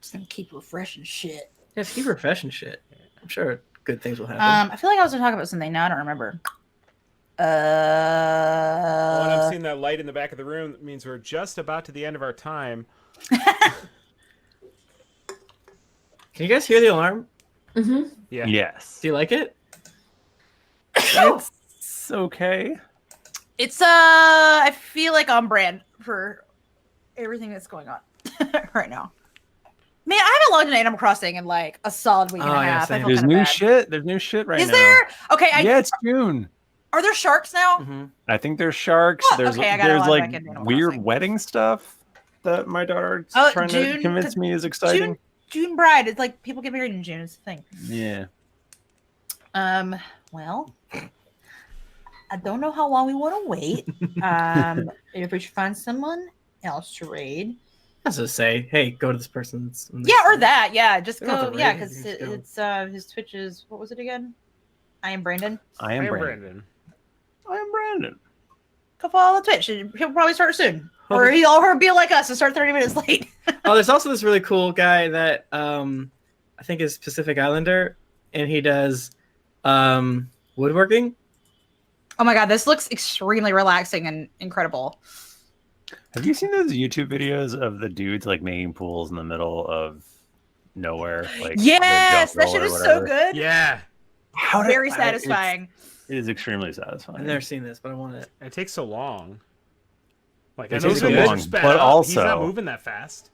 Just gonna keep refreshing shit. Just keep refreshing shit. I'm sure good things will happen. I feel like I was gonna talk about something. Now I don't remember. Oh, and I'm seeing that light in the back of the room. That means we're just about to the end of our time. Can you guys hear the alarm? Mm-hmm. Yeah. Yes. Do you like it? It's okay. It's I feel like on brand for everything that's going on right now. Man, I haven't logged into Animal Crossing in like a solid week and a half. I same. feel There's kinda new bad. shit. There's new shit right now. Is there? Okay, Yeah, it's June. are there sharks now? Mm-hmm. I think there's sharks. Oh, There's okay, I gotta log like back into Animal weird Crossing. wedding stuff that my daughter's Oh, trying June, to convince 'cause me is exciting. June bride. It's like people get married in June. It's the thing. Yeah. Well, I don't know how long we want to wait. If we should find someone else to raid. I was just say, hey, go to this person's. Yeah, or that. Yeah, just We don't have go. to Yeah, raid, because we can just go. it's his Twitch is, what was it again? I am Brandon. I am Hey, Brandon. I am Brandon. Go follow the Twitch. He'll probably start soon, or he'll be like us and start 30 minutes late. Oh, there's also this really cool guy that I think is Pacific Islander, and he does woodworking. Oh my god, this looks extremely relaxing and incredible. Have you seen those YouTube videos of the dudes like making pools in the middle of nowhere? Like the Yes, that jungle shit or is whatever? so good. Yeah. Very satisfying. It is extremely satisfying. I've never seen this, but I want it. It takes so long. Like, It I know takes the so videos long, are sped but up. He's not also- moving that fast.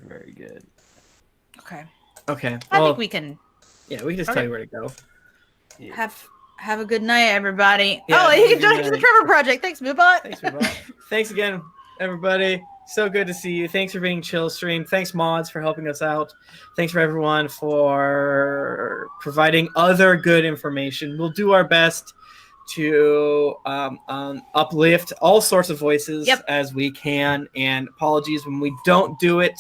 Very good. Okay, Okay. I Well, think we can yeah, we can just Okay. tell you where to go. have a good night, everybody. Yeah, oh, have you a can good join us in the night. Trevor Project. Thanks, Moobot. Thanks, everybody. Thanks again, everybody. So good to see you. Thanks for being chill stream. Thanks, mods, for helping us out. Thanks for everyone for providing other good information. We'll do our best to uplift all sorts of voices as we can. And apologies when we don't do it.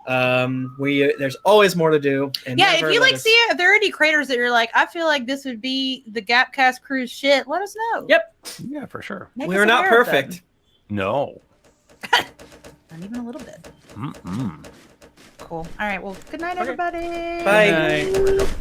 There's always more to do. And if you see it, if there are any creators that you're like, I feel like this would be the Gapcast cruise shit, let us know. Yep. Yeah, for sure. We are not perfect. No. Not even a little bit. Mm-mm. Cool. All right. Well, good night, everybody. Bye. Good night.